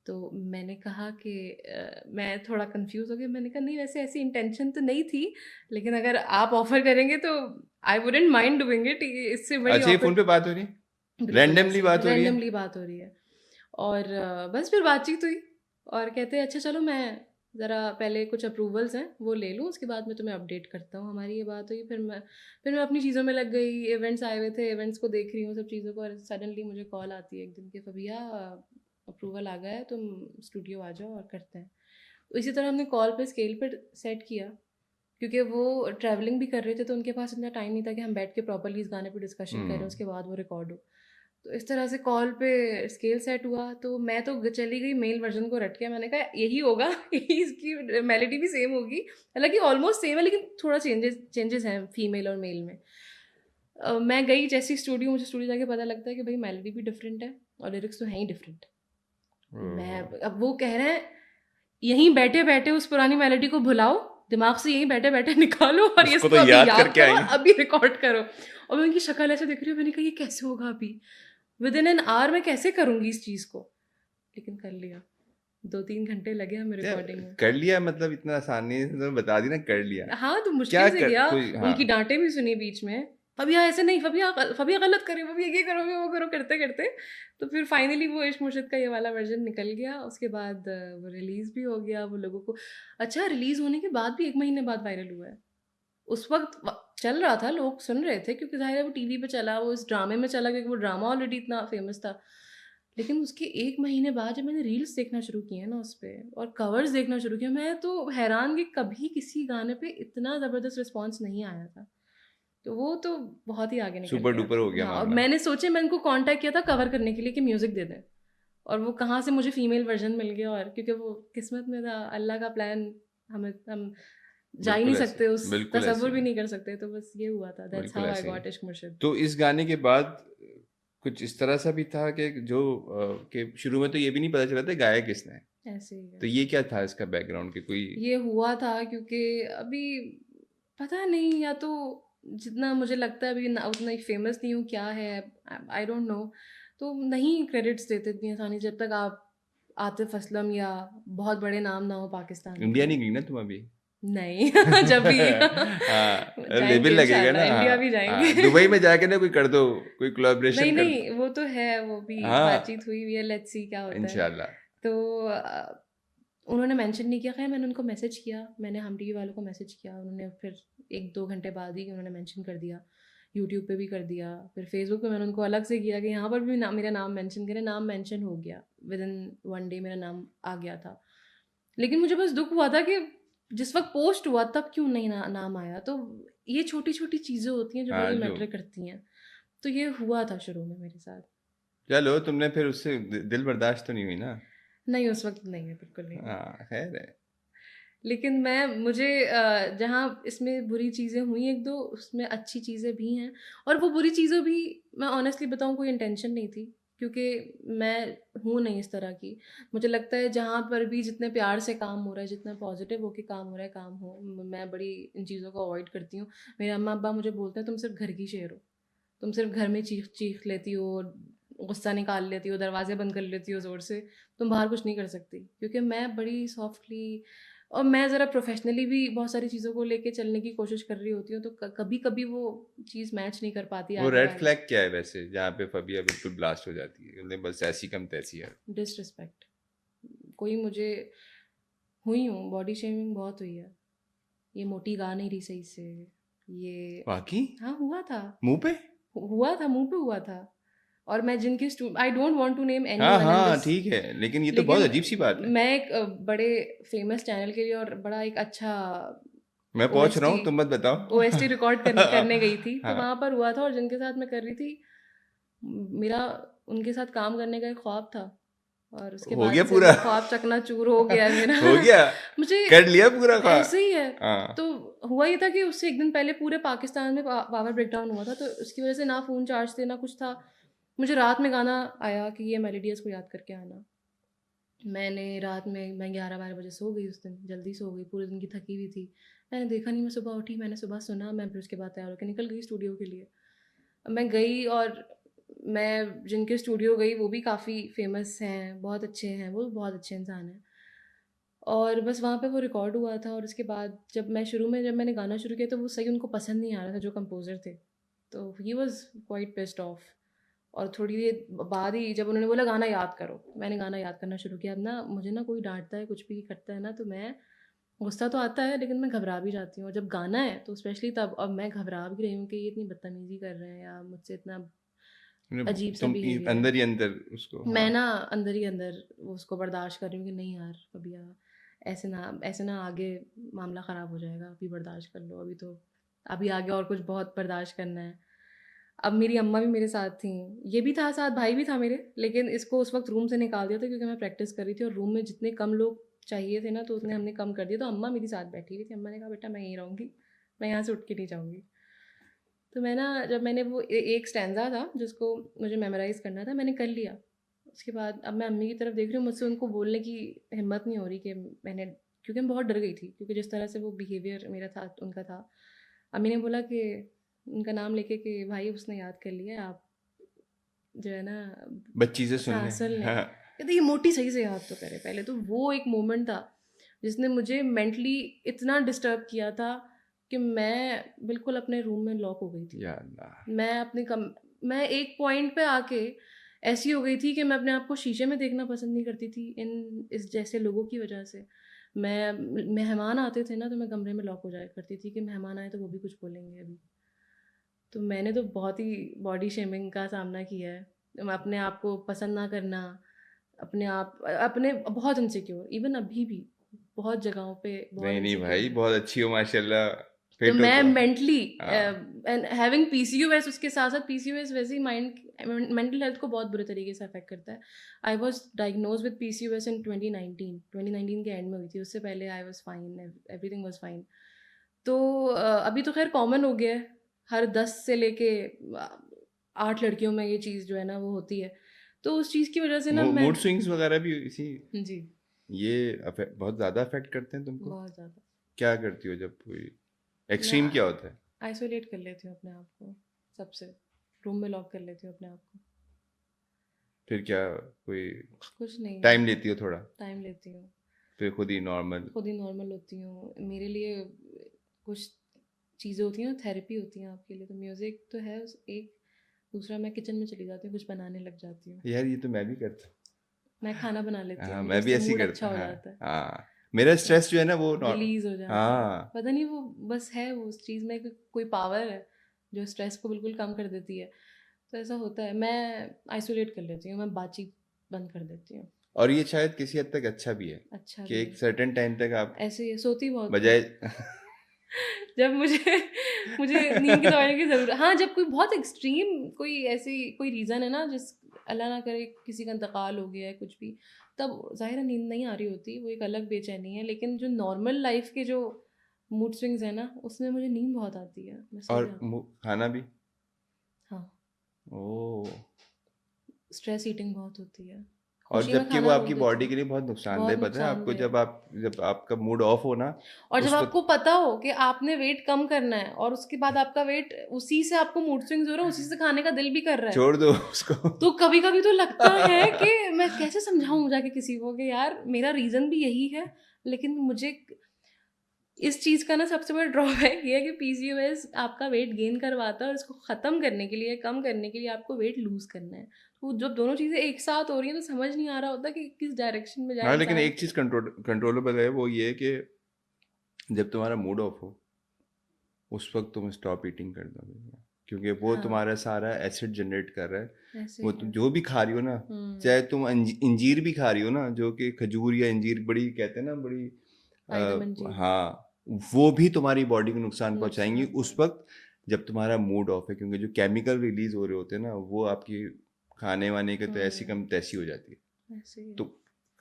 तो मैंने कहा कि मैं थोड़ा कंफ्यूज हो गई, मैंने कहा नहीं वैसे ऐसी इंटेंशन तो नहीं थी, लेकिन अगर आप ऑफर करेंगे तो I wouldn't mind doing it, इससे बड़ी अच्छा, ये फोन ऑफर। पे बात हो रही है? बिल्कुल रैंडमली ऐसे बात हो रही है? रैंडमली बात हो रही है। और बस फिर बातचीत हुई, और कहते हैं अच्छा चलो मैं ज़रा पहले कुछ अप्रूवल्स हैं वो ले लूँ, उसके बाद मैं तुम्हें अपडेट करता हूँ। हमारी ये बात हुई, फिर मैं अपनी चीज़ों में लग गई, इवेंट्स आए हुए थे, इवेंट्स को देख रही हूँ सब चीज़ों को, और सडनली मुझे कॉल आती है एक दिन के, फबिया अप्रूवल आ गया है, तुम स्टूडियो आ जाओ और करते हैं। तो इसी तरह हमने कॉल पे स्केल पे सेट किया, क्योंकि वो ट्रैवलिंग भी कर रहे थे, तो उनके पास इतना टाइम नहीं था कि हम बैठ के प्रॉपर्ली इस गाने पे डिस्कशन करें, हम्म। उसके बाद वो रिकॉर्ड हो। तो इस तरह से कॉल पे स्केल सेट हुआ, तो मैं तो चली गई मेल वर्जन को रट के, मैंने कहा यही होगा, यही इसकी मेलोडी भी सेम होगी, हालांकि ऑलमोस्ट सेम है लेकिन थोड़ा चेंजेस चेंजेस हैं फीमेल और मेल में। मैं गई जैसी स्टूडियो, मुझे स्टूडियो जाके पता लगता है कि भाई मेलोडी भी डिफरेंट है और लिरिक्स तो हैं ही डिफरेंट। मैं ओह, अब वो कह रहे हैं यहीं बैठे बैठे उस पुरानी मेलोडी को भुलाओ, दिमाग से यहीं बैठे बैठे निकालो और ये उसको इसको तो अभी याद याद करके करो आई और है। अभी रिकॉर्ड करो। और मैं उनकी शक्ल ऐसे देख रही हूँ, मैंने कहा ये कैसे होगा अभी, विद इन एन आवर मैं कैसे करूँगी इस चीज़ को, लेकिन कर लिया। 2-3 घंटे लगे हमें क्या रिकॉर्डिंग में। कर लिया? मतलब इतना आसानी से तो बता दी ना, कर लिया। हाँ, तो क्या मुश्किल से कर गया, कोई, हाँ। उनकी डाँटें भी सुनी बीच में। "फबिया ऐसे नहीं, फबिया गलत कर रही हो, फबिया ये करोगे, वो करो" करते-करते। तो फिर फाइनली वो इश्क मुर्शिद का ये वाला वर्ज़न निकल गया। उसके बाद वो रिलीज़ भी हो गया, वो लोगों को अच्छा रिलीज़ होने के बाद भी 1 महीने बाद वायरल हुआ है। उस वक़्त चल रहा था, लोग सुन रहे थे क्योंकि ज़ाहिर है वो टीवी पे चला, वो इस ड्रामे में चला क्योंकि वो ड्रामा ऑलरेडी इतना फ़ेमस था। लेकिन उसके 1 महीने बाद जब मैंने रील्स देखना शुरू किए ना उस पे और कवर्स देखना शुरू किया, मैं तो हैरान कि कभी किसी गाने पे इतना ज़बरदस्त रिस्पॉन्स नहीं आया था। तो वो तो बहुत ही आगे निकल सुपर गया। डुपर हो गया हाँ, और मामला। मैंने उनको कॉन्टैक्ट किया था कवर करने के लिए कि म्यूज़िक दे दें, और वो कहाँ से मुझे फीमेल वर्ज़न मिल गया, और क्योंकि वो किस्मत में था, अल्लाह का प्लान, हम जा ही नहीं बिल्कुल ऐसे, सकते, उस बिल्कुल ऐसे तसव्वुर ही भी है, नहीं कर सकते, तो बस ये हुआ था, दैट्स बिल्कुल हाउ आई ऐसे ही है। गॉट इश्क मुर्शिद। तो इस गाने के बाद कुछ इस तरह सा भी था कि जो कि शुरू में तो ये भी नहीं पता चला था गाया किसने है। ऐसे ही तो है। ये क्या था इसका बैकग्राउंड कि कोई। ये हुआ था क्योंकि अभी पता नहीं, या तो जितना मुझे लगता है अभी ना उतना ही फेमस नहीं हूँ, क्या है, आई डोंट नो। तो नहीं क्रेडिट्स देते इतनी आसानी, जब तक आप आतिफ असलम या बहुत बड़े नाम ना हो पाकिस्तान इंडिया के। नहीं गई ना तुम अभी? नहीं, जब भी हाँ, लेबल जाएंगे लगेगा ना, इंशाल्लाह, इंडिया हाँ। भी हाँ, जाएंगे। दुबई में जाके ना कोई कर दो, कोई नहीं कोलैबोरेशन कर नहीं, दो। वो तो है, वो भी हाँ, बातचीत हुई हुई है, लेट्स सी क्या होता है। इंशाल्लाह। तो उन्होंने मेंशन नहीं किया, खैर मैंने उनको मैसेज किया, मैंने हम टीवी वालों को मैसेज किया, उन्होंने फिर 1-2 घंटे बाद ही उन्होंने मेंशन कर दिया, यूट्यूब पे भी कर दिया, फिर फेसबुक पे मैंने उनको अलग से किया कि यहाँ पर भी मेरा नाम मेंशन करें, नाम मेंशन हो गया, विद इन 1 डे मेरा नाम आ गया था। लेकिन मुझे बस दुःख हुआ था कि जिस वक़्त पोस्ट हुआ तब क्यों नहीं नाम आया, तो ये छोटी-छोटी चीज़ें होती हैं जो हाँ, बड़ी जो मैटर करती हैं। तो ये हुआ था शुरू में मेरे साथ। चलो, तुमने फिर उससे दिल बर्दाश्त तो नहीं हुई ना? नहीं, उस वक़्त नहीं है, बिल्कुल नहीं हुई। हाँ, खैर है। लेकिन मुझे जहाँ इसमें बुरी चीज़ें हुई 1-2, उसमें अच्छी चीज़ें भी हैं, और वो बुरी चीज़ें भी, मैं ऑनेस्टली बताऊँ, कोई इंटेंशन नहीं थी, क्योंकि मैं हूँ नहीं इस तरह की। मुझे लगता है जहाँ पर भी जितने प्यार से काम हो रहा है, जितना पॉजिटिव होके काम हो रहा है, काम हो। मैं बड़ी इन चीज़ों को अवॉइड करती हूँ। मेरे अम्मा-अब्बा मुझे बोलते हैं तुम सिर्फ़ घर की शेर हो, तुम सिर्फ़ घर में चीख लेती हो, गुस्सा निकाल लेती हो, दरवाज़े बंद कर लेती हो ज़ोर से, तुम बाहर कुछ नहीं कर सकती। क्योंकि मैं बड़ी सॉफ्टली और मैं ज़रा प्रोफेशनली भी बहुत सारी चीज़ों को लेके चलने की कोशिश कर रही होती हूँ, तो कभी कभी वो चीज़ मैच नहीं कर पाती वो आगे रेड वाले। फ्लैग क्या है वैसे, जहाँ पे फबिया बिल्कुल ब्लास्ट हो जाती है, मतलब बस ऐसी कम तैसी है? डिसरिस्पेक्ट, कोई मुझे हुई हूँ, बॉडी शेमिंग बहुत हुई है, ये मोटी गा नहीं रही सही से, ये वाकई? हाँ हुआ था, मुंह पे? हुआ था, मुंह पे हुआ था। और मैं जिनके I don't want to name हाँ एनीवन इन हाँ दिस, ठीक है, लेकिन ये तो बहुत लेकिन अजीब सी बात है। मैं एक बड़े फेमस चैनल के लिए और बड़ा एक अच्छा मैं पहुंच रहा ओएसटी हूँ, तुम मत बताओ। ओएसटी रिकॉर्ड करने गई थी, तो हाँ। वहाँ पर हुआ था, और जिनके साथ मैं कर रही थी, मेरा उनके साथ काम करने का एक ख्वाब था, और उसके हो बाद गया से पूरा? वो ख्वाब चकनाचूर हो गया है मेरा। हो गया? मुझे कर लिया पूरा ऐसे ही है। हाँ। तो हुआ ये था कि उससे एक दिन पहले पूरे पाकिस्तान में पावर ब्रेकडाउन हुआ था, तो उसकी वजह से ना फ़ोन चार्ज थे ना कुछ था। मुझे रात में गाना आया कि ये मेलोडियस को याद करके आना। मैंने रात में मैं 11-12 बजे सो गई, उस दिन जल्दी सो गई, पूरे दिन की थकी हुई थी। मैंने देखा नहीं, मैं सुबह उठी, मैंने सुबह सुना, मैं फिर उसके बाद तैयार होकर निकल गई स्टूडियो के लिए। मैं गई, और मैं जिनके स्टूडियो गई वो भी काफ़ी फेमस हैं, बहुत अच्छे हैं, वो बहुत अच्छे इंसान हैं। और बस वहाँ पे वो रिकॉर्ड हुआ था, और उसके बाद जब मैंने गाना शुरू किया, तो वो सही उनको पसंद नहीं आ रहा था जो कंपोज़र थे। तो he was quite pissed off. और थोड़ी देर बाद ही जब उन्होंने बोला गाना याद करो, मैंने गाना याद करना शुरू किया। अब ना मुझे ना कोई डाँटता है, कुछ भी करता है ना, तो मैं गुस्सा तो आता है, लेकिन मैं घबरा भी जाती हूँ, और जब गाना है तो स्पेशली तब। अब मैं घबरा भी रही हूँ कि ये इतनी बदतमीज़ी कर रहे हैं या मुझसे इतना अजीब सा तुम बिहेवियर है। अंदर ही अंदर उसको, मैं हाँ। ना अंदर ही अंदर वो उसको बर्दाश्त कर रही हूँ कि नहीं यार, अभी ऐसे ना आगे मामला ख़राब हो जाएगा, अभी बर्दाश्त कर लो, अभी आगे और कुछ बहुत बर्दाश्त करना है। अब मेरी अम्मा भी मेरे साथ थी, ये भी था साथ, भाई भी था मेरे, लेकिन इसको उस वक्त रूम से निकाल दिया था क्योंकि मैं प्रैक्टिस कर रही थी, और रूम में जितने कम लोग चाहिए थे ना, तो उतने हमने कम कर दिया। तो अम्मा मेरी साथ बैठी हुई थी, अम्मा ने कहा बेटा मैं यहीं रहूँगी, मैं यहाँ से उठ के नहीं जाऊँगी। तो मैं ना जब मैंने वो एक स्टैंज़ा था जिसको मुझे मेमोराइज़ करना था, मैंने कर लिया। उसके बाद अब मैं अम्मी की तरफ देख रही हूँ, मुझसे उनको बोलने की हिम्मत नहीं हो रही कि मैंने, क्योंकि मैं बहुत डर गई थी, क्योंकि जिस तरह से वो बिहेवियर मेरा था उनका था। अम्मी ने बोला कि उनका नाम लेके कि भाई उसने याद कर लिया है, आप जो है ना बच्ची से सुन ले। हाँ सुन लें। हाँ। कहते ये मोटी सही से याद तो करे पहले। तो वो एक मोमेंट था जिसने मुझे मेंटली इतना डिस्टर्ब किया था कि मैं बिल्कुल अपने रूम में लॉक हो गई थी। या अल्लाह। मैं अपने कम मैं एक पॉइंट पे आके ऐसी हो गई थी कि मैं अपने आप को शीशे में देखना पसंद नहीं करती थी, इन इस जैसे लोगों की वजह से। मेहमान आते थे ना, तो मैं कमरे में लॉक हो जाया करती थी कि मेहमान आए तो वो भी कुछ बोलेंगे अभी। तो मैंने तो बहुत ही बॉडी शेमिंग का सामना किया है। अपने आप को पसंद ना करना, अपने बहुत इनसिक्योर, इवन अभी भी बहुत जगहों पे बहुत नहीं नहीं इनसिक्योर भाई, हूँ। बहुत अच्छी हो माशाल्लाह। तो फिट हो मैं तो। मेंटली हाँ। एंड हैविंग पीसीओएस, उसके साथ साथ पीसीओएस वैसे ही मेंटल हेल्थ को बहुत बुरे तरीके से अफेक्ट करता है। I was diagnose with PCOS in 2019 के एंड में हुई थी, उससे पहले I was fine, everything was fine. तो अभी तो खैर कॉमन हो गया है, हर 10 से लेके 8 लड़कियों में ये चीज़ जो है ना वो होती है। तो उस चीज़ की वजह से ना मैं मूड स्विंग्स वगैरह भी इसी, जी, ये बहुत ज़्यादा अफेक्ट करते हैं तुमको? बहुत ज़्यादा। क्या करती हो जब कोई मैं एक्सट्रीम क्या होता है? आइसोलेट कर लेती हूँ अपने आप को सबसे, रूम में लॉक कर लेती हूँ अपने आप को। फिर क्या, कोई कुछ नहीं, टाइम लेती हो थोड़ा, टाइम लेती हूँ, फिर खुद ही नॉर्मल? खुद ही नॉर्मल होती हूँ। मेरे लिए कुछ चीज़ें होती हैं, थेरेपी होती हैं आपके लिए। तो म्यूज़िक तो है एक, दूसरा मैं किचन में चली जाती हूँ, कुछ बनाने लग जाती हूँ। यार ये तो मैं भी करता मैं खाना बना हूँ। लेती हूँ, हाँ मुझे मैं भी उससे ऐसे ही मूड करता, अच्छा हो हाँ। जाता है, हाँ मेरा स्ट्रेस जो है ना वो रिलीज़ हो जाता है। हाँ। पता नहीं वो बस है, वो उस चीज़ में कोई पावर है जो स्ट्रेस को बिल्कुल कम कर देती है। तो ऐसा होता है, मैं आइसोलेट कर लेती हूँ, मैं बातचीत बंद कर देती हूँ। और ये शायद किसी हद तक अच्छा भी है अच्छा कि भी एक है, सर्टेन टाइम तक आप ऐसे ही सोती बहुत हूँ। बजाय जब मुझे मुझे नींद की दवाइयों की ज़रूरत, हाँ, जब कोई बहुत एक्सट्रीम कोई ऐसी कोई रीज़न है ना, जिस अल्लाह ना करे किसी का इंतकाल हो गया है कुछ भी, तब ज़ाहिर है नींद नहीं आ रही होती, वो एक अलग बेचैनी है। लेकिन जो नॉर्मल लाइफ़ के जो मूड स्विंग्स हैं ना, उसमें मुझे नींद बहुत आती है, मैं सो और जाती हूँ। खाना भी? हाँ, ओह। स्ट्रेस ईटिंग बहुत होती है, और खुशी में जबकि वो खाना रोक आपकी देती बॉडी हूँ। के लिए बहुत नुकसानदेह, बहुत पता है आपको, नुकसानदेह है। जब आपका मूड ऑफ हो ना, और जब उस वक्त आपको पता हो कि आपने वेट कम करना है और उसके बाद आपका वेट उसी से आपको मूड स्विंग्स हो रहा है, उसी से खाने का दिल भी कर रहा है, छोड़ दो उसको। तो कभी-कभी तो लगता है कि मैं कैसे समझाऊँ जाके किसी को कि यार मेरा रीज़न भी यही है, लेकिन मुझे इस चीज़ का ना सबसे बड़ा ड्रॉबैक ये है कि पीसीओएस आपका वेट गेन करवाता है और इसको ख़त्म करने के लिए, कम करने के लिए आपको वेट लूज़ करना है। तो जब दोनों चीज़ें एक साथ हो रही हैं तो समझ नहीं आ रहा होता कि किस डायरेक्शन में जाए हाँ, लेकिन इंसान। एक चीज़ कंट्रोलेबल है, वो ये कि जब तुम्हारा मूड ऑफ हो उस वक्त तुम स्टॉप ईटिंग कर दो भैया, क्योंकि वो हाँ, तुम्हारा सारा एसिड जनरेट कर रहा है। ऐसे वो ही है। जो भी खा रही हो ना, हुँ, चाहे तुम इंजीर भी खा रही हो ना, जो कि खजूर या इंजीर बड़ी कहते हैं ना, बड़ी फ़ायदेमंद चीज़ है। हाँ, वो भी तुम्हारी बॉडी को नुकसान पहुंचाएंगी नुकसान उस है, वक्त जब तुम्हारा मूड ऑफ है, क्योंकि जो केमिकल रिलीज हो रहे होते हैं ना, वो आपकी खाने वाने के तो ऐसी हुँ, कम तैसी हो जाती है। ऐसे ही तो है।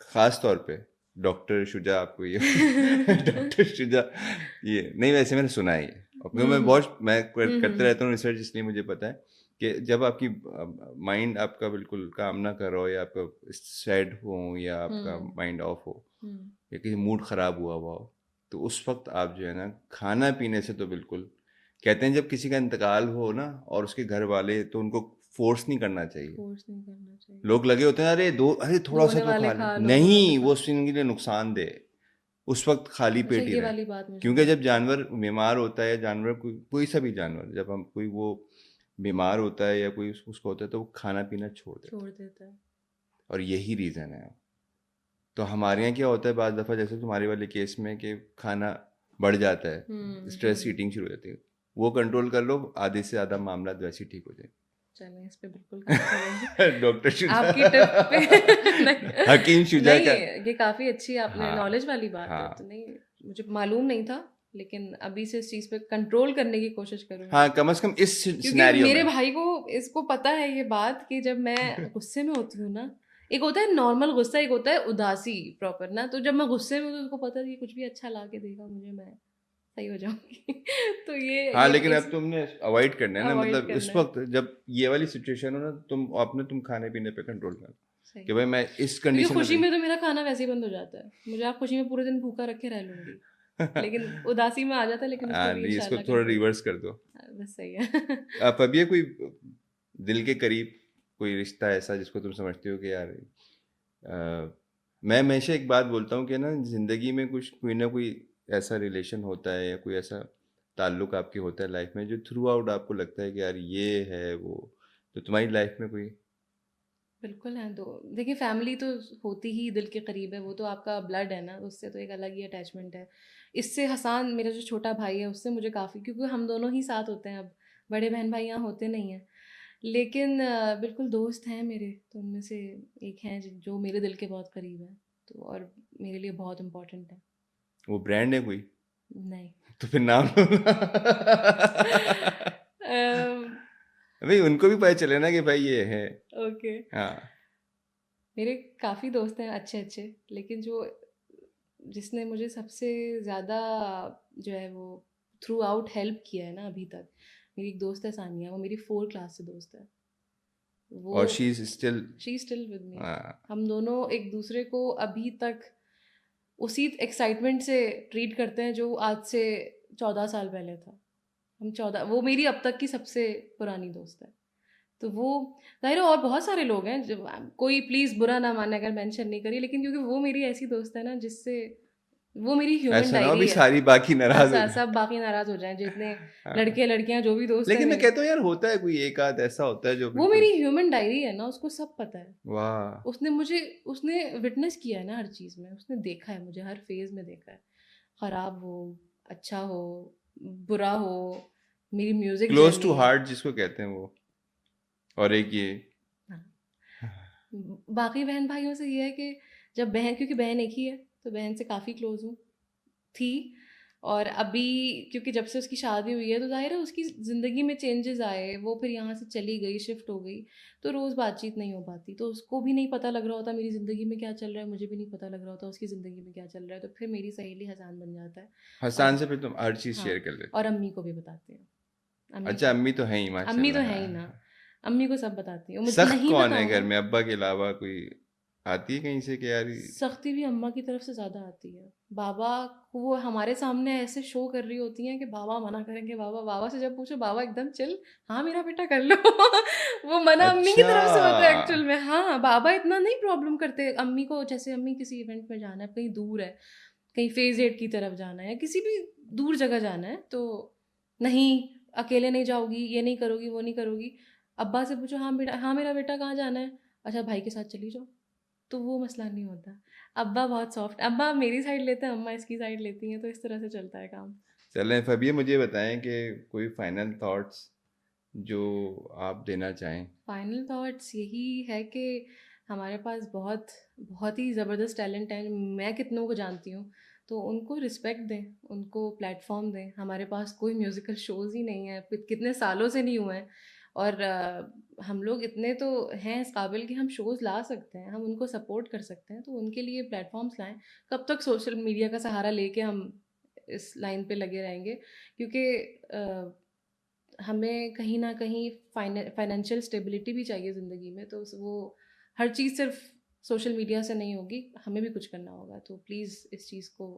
खास तौर पे डॉक्टर शुजा आपको ये डॉक्टर शुजा, ये नहीं, वैसे मैंने सुना है ये, और क्योंकि हुँ, हुँ। मैं हुँ, हुँ, करते हुँ। रहता हूँ रिसर्च, इसलिए मुझे पता है कि जब आपकी माइंड आपका बिल्कुल काम ना कर रहा हो, या आपका सैड हो, या आपका हुँ, माइंड ऑफ हो, हुँ। या किसी मूड ख़राब हुआ हुआ हो, तो उस वक्त आप जो है ना, खाना पीने से तो बिल्कुल, कहते हैं जब किसी का इंतकाल हो ना और उसके घर वाले, तो उनको फोर्स नहीं करना चाहिए। फ़ोर्स नहीं करना चाहिए। लोग लगे होते हैं, अरे थोड़ा सा रोने तो वाले खा ले, खा लो, नहीं, ऐसा। वो उनके लिए नुकसानदेह, उस वक्त खाली अच्छा पेट ही ये रहें। वाली बात मुझे क्योंकि नहीं जब पता थी। जानवर बीमार होता है, या जानवर कोई सा भी जानवर, जब हम कोई वो बीमार होता है या कोई उसको होता है, तो वो खाना पीना छोड़ देता छोड़ है, देता है। और यही रीज़न है। तो हमारे यहाँ क्या होता है बाज़ दफ़ा, जैसे तुम्हारे वाले केस में, कि खाना बढ़ जाता है, हुँ, स्ट्रेस हुँ। ईटिंग शुरू हो जाती है, वो कंट्रोल कर लो, आधे से ज़्यादा मामला वैसे ही ठीक हो चलें इस पे बिल्कुल काम करेंगे। जाए। डॉक्टर शुजा, आपकी टिप पे नहीं हकीम शुजा नहीं का। ये काफ़ी अच्छी आपने हाँ, नॉलेज वाली बात है। तो हाँ, नहीं मुझे मालूम नहीं था, लेकिन अभी से इस चीज़ पे कंट्रोल करने की कोशिश हाँ, करूँगी। कम से कम इस क्योंकि सिनेरियो मेरे में। भाई को इसको पता है ये बात कि जब मैं गुस्से में होती हूँ ना, एक होता है नॉर्मल गुस्सा, एक होता है उदासी प्रॉपर ना, तो जब मैं गुस्से में हूँ तो उसको पता है कि कुछ भी अच्छा ला के देगा मुझे, मैं सही हो जाऊँगी। तो हाँ, ये लेकिन अब इस तुमने अवॉइड करना है ना, अवॉइड मतलब इस करना है। वक्त जब ये वाली सिचुएशन हो ना, तुम खाने पीने पे कंट्रोल कर, सही कि है। भाई मैं इस क्योंकि कंडीशन में खुशी तो में तो मेरा खाना वैसे ही बंद हो जाता है। मुझे आप खुशी में पूरे दिन भूखा रखे रह लूँगी। लेकिन उदासी में आ जाता है, लेकिन उसको भी नहीं, इसको इंशाल्लाह थोड़ा कंट्रोल रिवर्स कर दो। बस सही है। आप अभी कोई दिल के करीब कोई रिश्ता ऐसा जिसको तुम समझते हो कि यार, मैं हमेशा एक बात बोलता हूँ कि ना, ज़िंदगी में कुछ कोई ना कोई ऐसा रिलेशन होता है, या कोई ऐसा ताल्लुक आपके होता है लाइफ में, जो थ्रू आउट आपको लगता है कि यार ये है वो। तो तुम्हारी लाइफ में कोई? बिल्कुल हैं तो देखिए फैमिली तो होती ही दिल के करीब है, वो तो आपका ब्लड है ना, उससे तो एक अलग ही अटैचमेंट है। इससे हसान मेरा जो छोटा भाई है उससे मुझे काफ़ी, क्योंकि हम दोनों ही साथ होते हैं अब, बड़े बहन भाई यहाँ होते नहीं हैं। लेकिन बिल्कुल दोस्त हैं मेरे, तो उनमें से एक हैं जो मेरे दिल के बहुत करीब हैं, तो और मेरे लिए बहुत इम्पोर्टेंट है। वो ब्रांड है कोई? नहीं। तो फिर नाम लो ना। अम, भाई उनको भी पता चले ना कि भाई ये है। ओके। हाँ। मेरे काफ़ी दोस्त हैं अच्छे-अच्छे, लेकिन जो जिसने मुझे सबसे ज़्यादा जो है वो थ्रू आउट हेल्प किया है ना अभी तक, मेरी एक दोस्त है सानिया, वो मेरी 4 क्लास से दोस्त है। वो और she is still. She is still with me. हाँ। हम दोनों एक दूसरे को अभी तक उसी एक्साइटमेंट से ट्रीट करते हैं जो आज से 14 साल पहले था। हम 14 वो मेरी अब तक की सबसे पुरानी दोस्त है। तो वो ज़ाहिर है और बहुत सारे लोग हैं जो कोई प्लीज़ बुरा ना माने अगर मेंशन नहीं करी, लेकिन क्योंकि वो मेरी ऐसी दोस्त है ना जिससे वो मेरी ह्यूमन ऐसा ना हो डायरी भी है। सारी बाकी नाराज हो सब जाए। बाकी नाराज़ हो जाएँ, जितने हाँ। लड़के लड़कियाँ जो भी दोस्त हैं लेकिन मैं मेरे, कहता हूँ यार, होता है कोई एक आध ऐसा होता है जो वो बिल्कुल। मेरी ह्यूमन डायरी है ना, उसको सब पता है। वाह। उसने विटनेस किया है ना हर चीज़ में, उसने देखा है मुझे हर फ़ेज़ में देखा है। ख़राब हो, अच्छा हो, बुरा हो, मेरी music close to journey. Heart जिसको कहते हैं वो। और एक ये। हाँ। बाकी बहन-भाइयों से ये है कि जब बहन, क्योंकि बहन एक ही है, तो बहन से काफ़ी क्लोज़ हूँ, थी। और अभी क्योंकि जब से उसकी शादी हुई है तो ज़ाहिर है उसकी ज़िंदगी में चेंजेस आए, वो फिर यहाँ से चली गई, शिफ्ट हो गई, तो रोज़ बातचीत नहीं हो पाती। तो उसको भी नहीं पता लग रहा होता मेरी ज़िंदगी में क्या चल रहा है, मुझे भी नहीं पता लग रहा होता उसकी ज़िंदगी में क्या चल रहा है, तो फिर मेरी सहेली हसान बन जाता है। हसान और से फिर तुम हर चीज़ हाँ, शेयर कर लेते और हो। अम्मी को भी बताते हैं। अम्मी अच्छा, को अम्मी तो है ही अम्मी तो माशाल्लाह। है ही ना, हाँ। अम्मी को सब बताती हूँ, मुझ सख्त नहीं कौन है घर बताऊँगा। में, अब्बा के अलावा कोई? आती है कहीं से कि यार सख्ती भी अम्मा की तरफ से ज़्यादा आती है। बाबा को वो हमारे सामने ऐसे शो कर रही होती हैं कि बाबा मना करेंगे, बाबा से जब पूछो बाबा एकदम चिल, हाँ मेरा बेटा कर लो। वो मना अम्मी की अच्छा। तरफ से होता है एक्चुअल में। हाँ, बाबा इतना नहीं प्रॉब्लम करते अम्मी को। जैसे अम्मी किसी इवेंट में जाना है, कहीं दूर है, कहीं फेज़ 8 की तरफ जाना है या किसी भी दूर जगह जाना है, तो नहीं अकेले नहीं जाओगी, ये नहीं करोगी, वो नहीं करोगी। अब्बा से पूछो, हाँ मेरा बेटा कहाँ जाना है? अच्छा भाई के साथ चली जाओ। तो वो मसला नहीं होता। अब्बा बहुत सॉफ्ट, अब्बा मेरी साइड लेते हैं, अम्मा इसकी साइड लेती हैं, तो इस तरह से चलता है काम। चलें फबीहा, मुझे बताएं कि कोई फाइनल थॉट्स जो आप देना चाहें। फाइनल थॉट्स यही है कि हमारे पास बहुत बहुत ही ज़बरदस्त टैलेंट है। मैं कितनों को जानती हूँ, तो उनको रिस्पेक्ट दें, उनको प्लेटफॉर्म दें। हमारे पास कोई म्यूज़िकल शोज़ ही नहीं है, कितने सालों से नहीं हुए हैं। और हम लोग इतने तो हैं इस काबिल कि हम शोज़ ला सकते हैं, हम उनको सपोर्ट कर सकते हैं, तो उनके लिए प्लेटफॉर्म्स लाएं। कब तक सोशल मीडिया का सहारा लेके हम इस लाइन पे लगे रहेंगे? क्योंकि हमें कहीं न कहीं फाइनेंशियल स्टेबिलिटी भी चाहिए ज़िंदगी में, तो वो हर चीज़ सिर्फ़ सोशल मीडिया से नहीं होगी, हमें भी कुछ करना होगा। तो प्लीज़ इस चीज़ को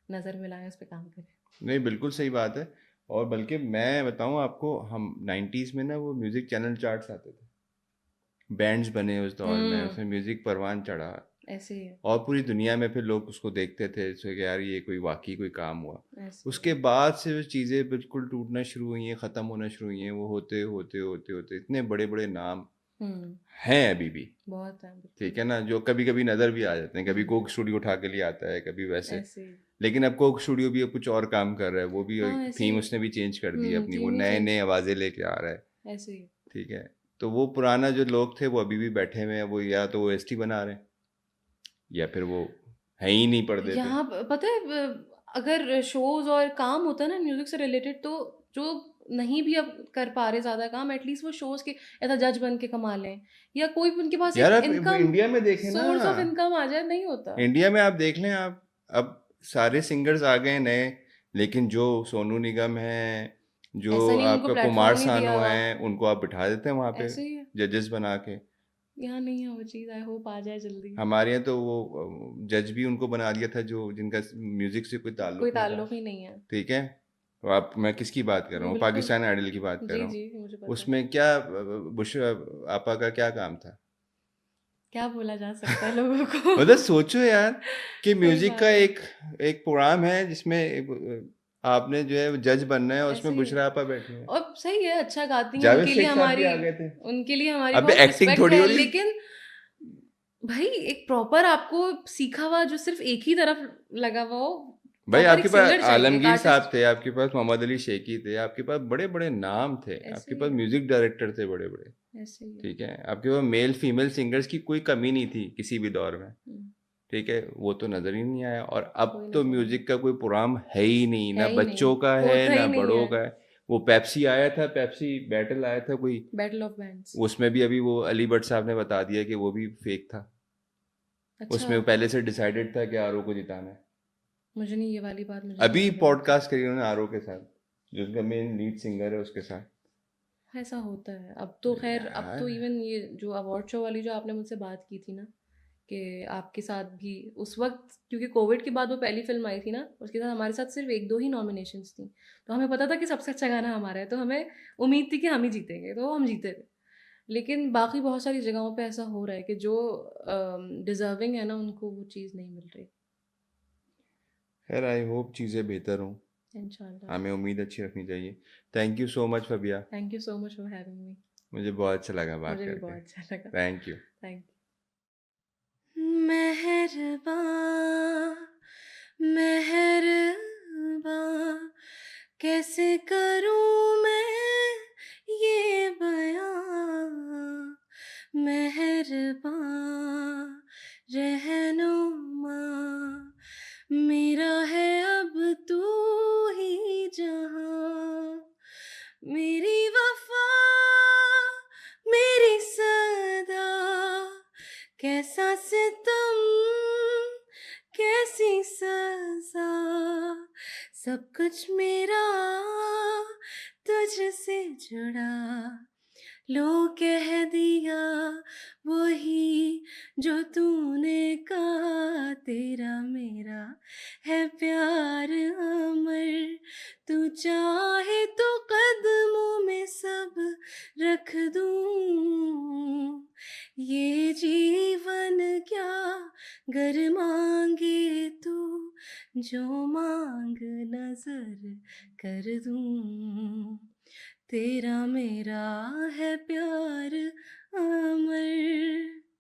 नज़र में लाएँ, इस पे काम करें। नहीं, बिल्कुल सही बात है। और बल्कि मैं बताऊं आपको, हम 90s में ना वो म्यूज़िक चैनल चार्ट्स आते थे, बैंड्स बने उस दौर में, हुँ, उसमें म्यूज़िक परवान चढ़ा ऐसे ही है, और पूरी दुनिया में फिर लोग उसको देखते थे, जैसे कि यार ये कोई वाकई कोई काम हुआ। ऐसे ही है। उसके बाद से वो चीज़ें बिल्कुल टूटना शुरू हुई हैं, ख़त्म होना शुरू हुई हैं। वो होते होते होते होते इतने बड़े बड़े नाम हुँ, हैं अभी भी, बहुत है, बिल्कुल। ठीक है ना, जो कभी कभी नज़र भी आ जाते हैं। कभी हुँ, कोक स्टूडियो उठा के लिए आता है, कभी वैसे। ऐसे ही। लेकिन अब कोक स्टूडियो भी अब कुछ और काम कर रहा है, वो भी हाँ, ऐसे ही थीम है। उसने भी चेंज कर दी है अपनी, वो थीम ही नए चेंज नए आवाज़ें लेके आ रहा है। ऐसे ही। ठीक है। तो वो पुराना जो लोग थे वो अभी भी बैठे हुए हैं, वो या तो वो एसटी बना रहे हैं या फिर वो है ही नहीं पर्दे पे। यहाँ पता है अगर शोज़ और काम होता है ना म्यूज़िक से रिलेटेड, तो जो नहीं भी अब कर पा रहे ज़्यादा काम, एटलीस्ट वो शोज़ के ऐसा जज बन के कमा लें, या कोई भी उनके पास यार एक आप इनकम, इंडिया में देखें ना, सोर्स ऑफ इनकम आ जाए, नहीं होता। इंडिया में आप देख लें आप, अब सारे सिंगर्स आ गए नए, लेकिन जो सोनू निगम है, जो ऐसा नहीं उनको आपका कुमार प्लेटफ़ॉर्म नहीं दिया सानू हुआ, है, उनको आप बिठा देते हैं वहाँ पे ऐसे ही है। जजेस बना के। यहाँ नहीं है वो चीज़, आई होप आ जाए जल्दी। हमारे यहाँ तो वो जज भी उनको बना दिया था जो जिनका म्यूजिक से कोई कोई ताल्लुक नहीं था। ताल्लुक ही नहीं है। ठीक है। तो आप, मैं किसकी बात कर रहा हूँ, बिल्कुल। पाकिस्तान आइडल की बात कर जी, रहा हूँ। जी, मुझे पता है। उसमें क्या बुशरा आपा का क्या काम था? क्या बोला जा सकता है लोगों को? मतलब सोचो यार कि सही म्यूजिक का बात है। एक एक प्रोग्राम है जिसमें आपने जो है जज बनना है और ऐसे उसमें ही है। बुशरा आपा बैठी हैं। और सही है, अच्छा गाती हैं, जावेद शेख साहब भी आ गए थे। उनके लिए हमारी अबे बहुत एक्टिंग रिस्पेक्ट थोड़ी है, हो रही। लेकिन भाई एक प्रॉपर आपको सीखा हुआ जो सिर्फ़ एक ही तरफ लगा हुआ हो, भाई प्रॉपर एक आपके पास सिंगर चाहिए, एक आलमगीर साहब आर्टिस्ट। थे, आपके पास मोहम्मद अली शेखी थे, आपके पास बड़े बड़े नाम थे, ऐसे आपके ही पास है, म्यूजिक डायरेक्टर थे बड़े बड़े। ऐसे ही है। ठीक है, आपके पास मेल फीमेल सिंगर्स की कोई कमी नहीं थी किसी भी दौर में। हुँ, ठीक है, वो तो नज़र ही नहीं आया। और अब कोई तो नज़र नहीं म्यूजिक का कोई प्रोग्राम है ही नहीं, है ना ही नहीं, बच्चों का है होता ना ही नहीं बड़ों है। का है। वो पेप्सी आया था, पेप्सी बैटल आया था कोई, बैटल ऑफ बैंड्स। उसमें भी अभी वो अली भट्ट साहब ने बता दिया कि वो भी फेक था। अच्छा, उसमें पहले से डिसाइडेड था कि आरओ को जिताना है। मुझे नहीं, ये वाली बात मुझे नहीं अभी मालूम थी। पॉडकास्ट करी उन्होंने आरओ के साथ, जो उसका मेन लीड सिंगर है उसके साथ। ऐसा होता है। अब तो ख़ैर, अब तो यार इवन ये जो अवार्ड शो वाली जो आपने मुझसे बात की थी ना, कि आपके साथ भी उस वक़्त, क्योंकि कोविड के बाद वो पहली फ़िल्म आई थी ना, उसके साथ हमारे साथ सिर्फ़ 1-2 ही नॉमिनेशंस थी। तो हमें पता था कि सबसे अच्छा गाना हमारा है, तो हमें उम्मीद थी कि हम ही जीतेंगे, तो हम जीते थे। लेकिन बाकी बहुत सारी जगहों पे ऐसा हो रहा है कि जो डिज़र्विंग है ना, उनको वो चीज़ नहीं मिल रही। खैर, आई होप चीज़ें बेहतर हों। इंशाल्लाह। हमें उम्मीद अच्छी रखनी चाहिए। Thank you so much Fabia, thank you so much for having me. मुझे बहुत अच्छा लगा बात मुझे भी करके। बहुत अच्छा लगा। Thank you. Thank you. मेहरबान, मेहरबान, कैसे करूँ मैं ये बयां, मेहरबान रहनुमा, मेरा है अब तू ही जहां, मेरी वफा, मेरी सदा, कैसा सितम, कैसी सजा, सब कुछ मेरा तुझसे जुड़ा, लो कह दिया वही जो तूने कहा, तेरा मेरा है प्यार अमर। तू चाहे तो कदमों में सब रख दूं, ये जीवन क्या गर मांगे तू, जो मांग नजर कर दूं। तेरा मेरा है प्यार अमर।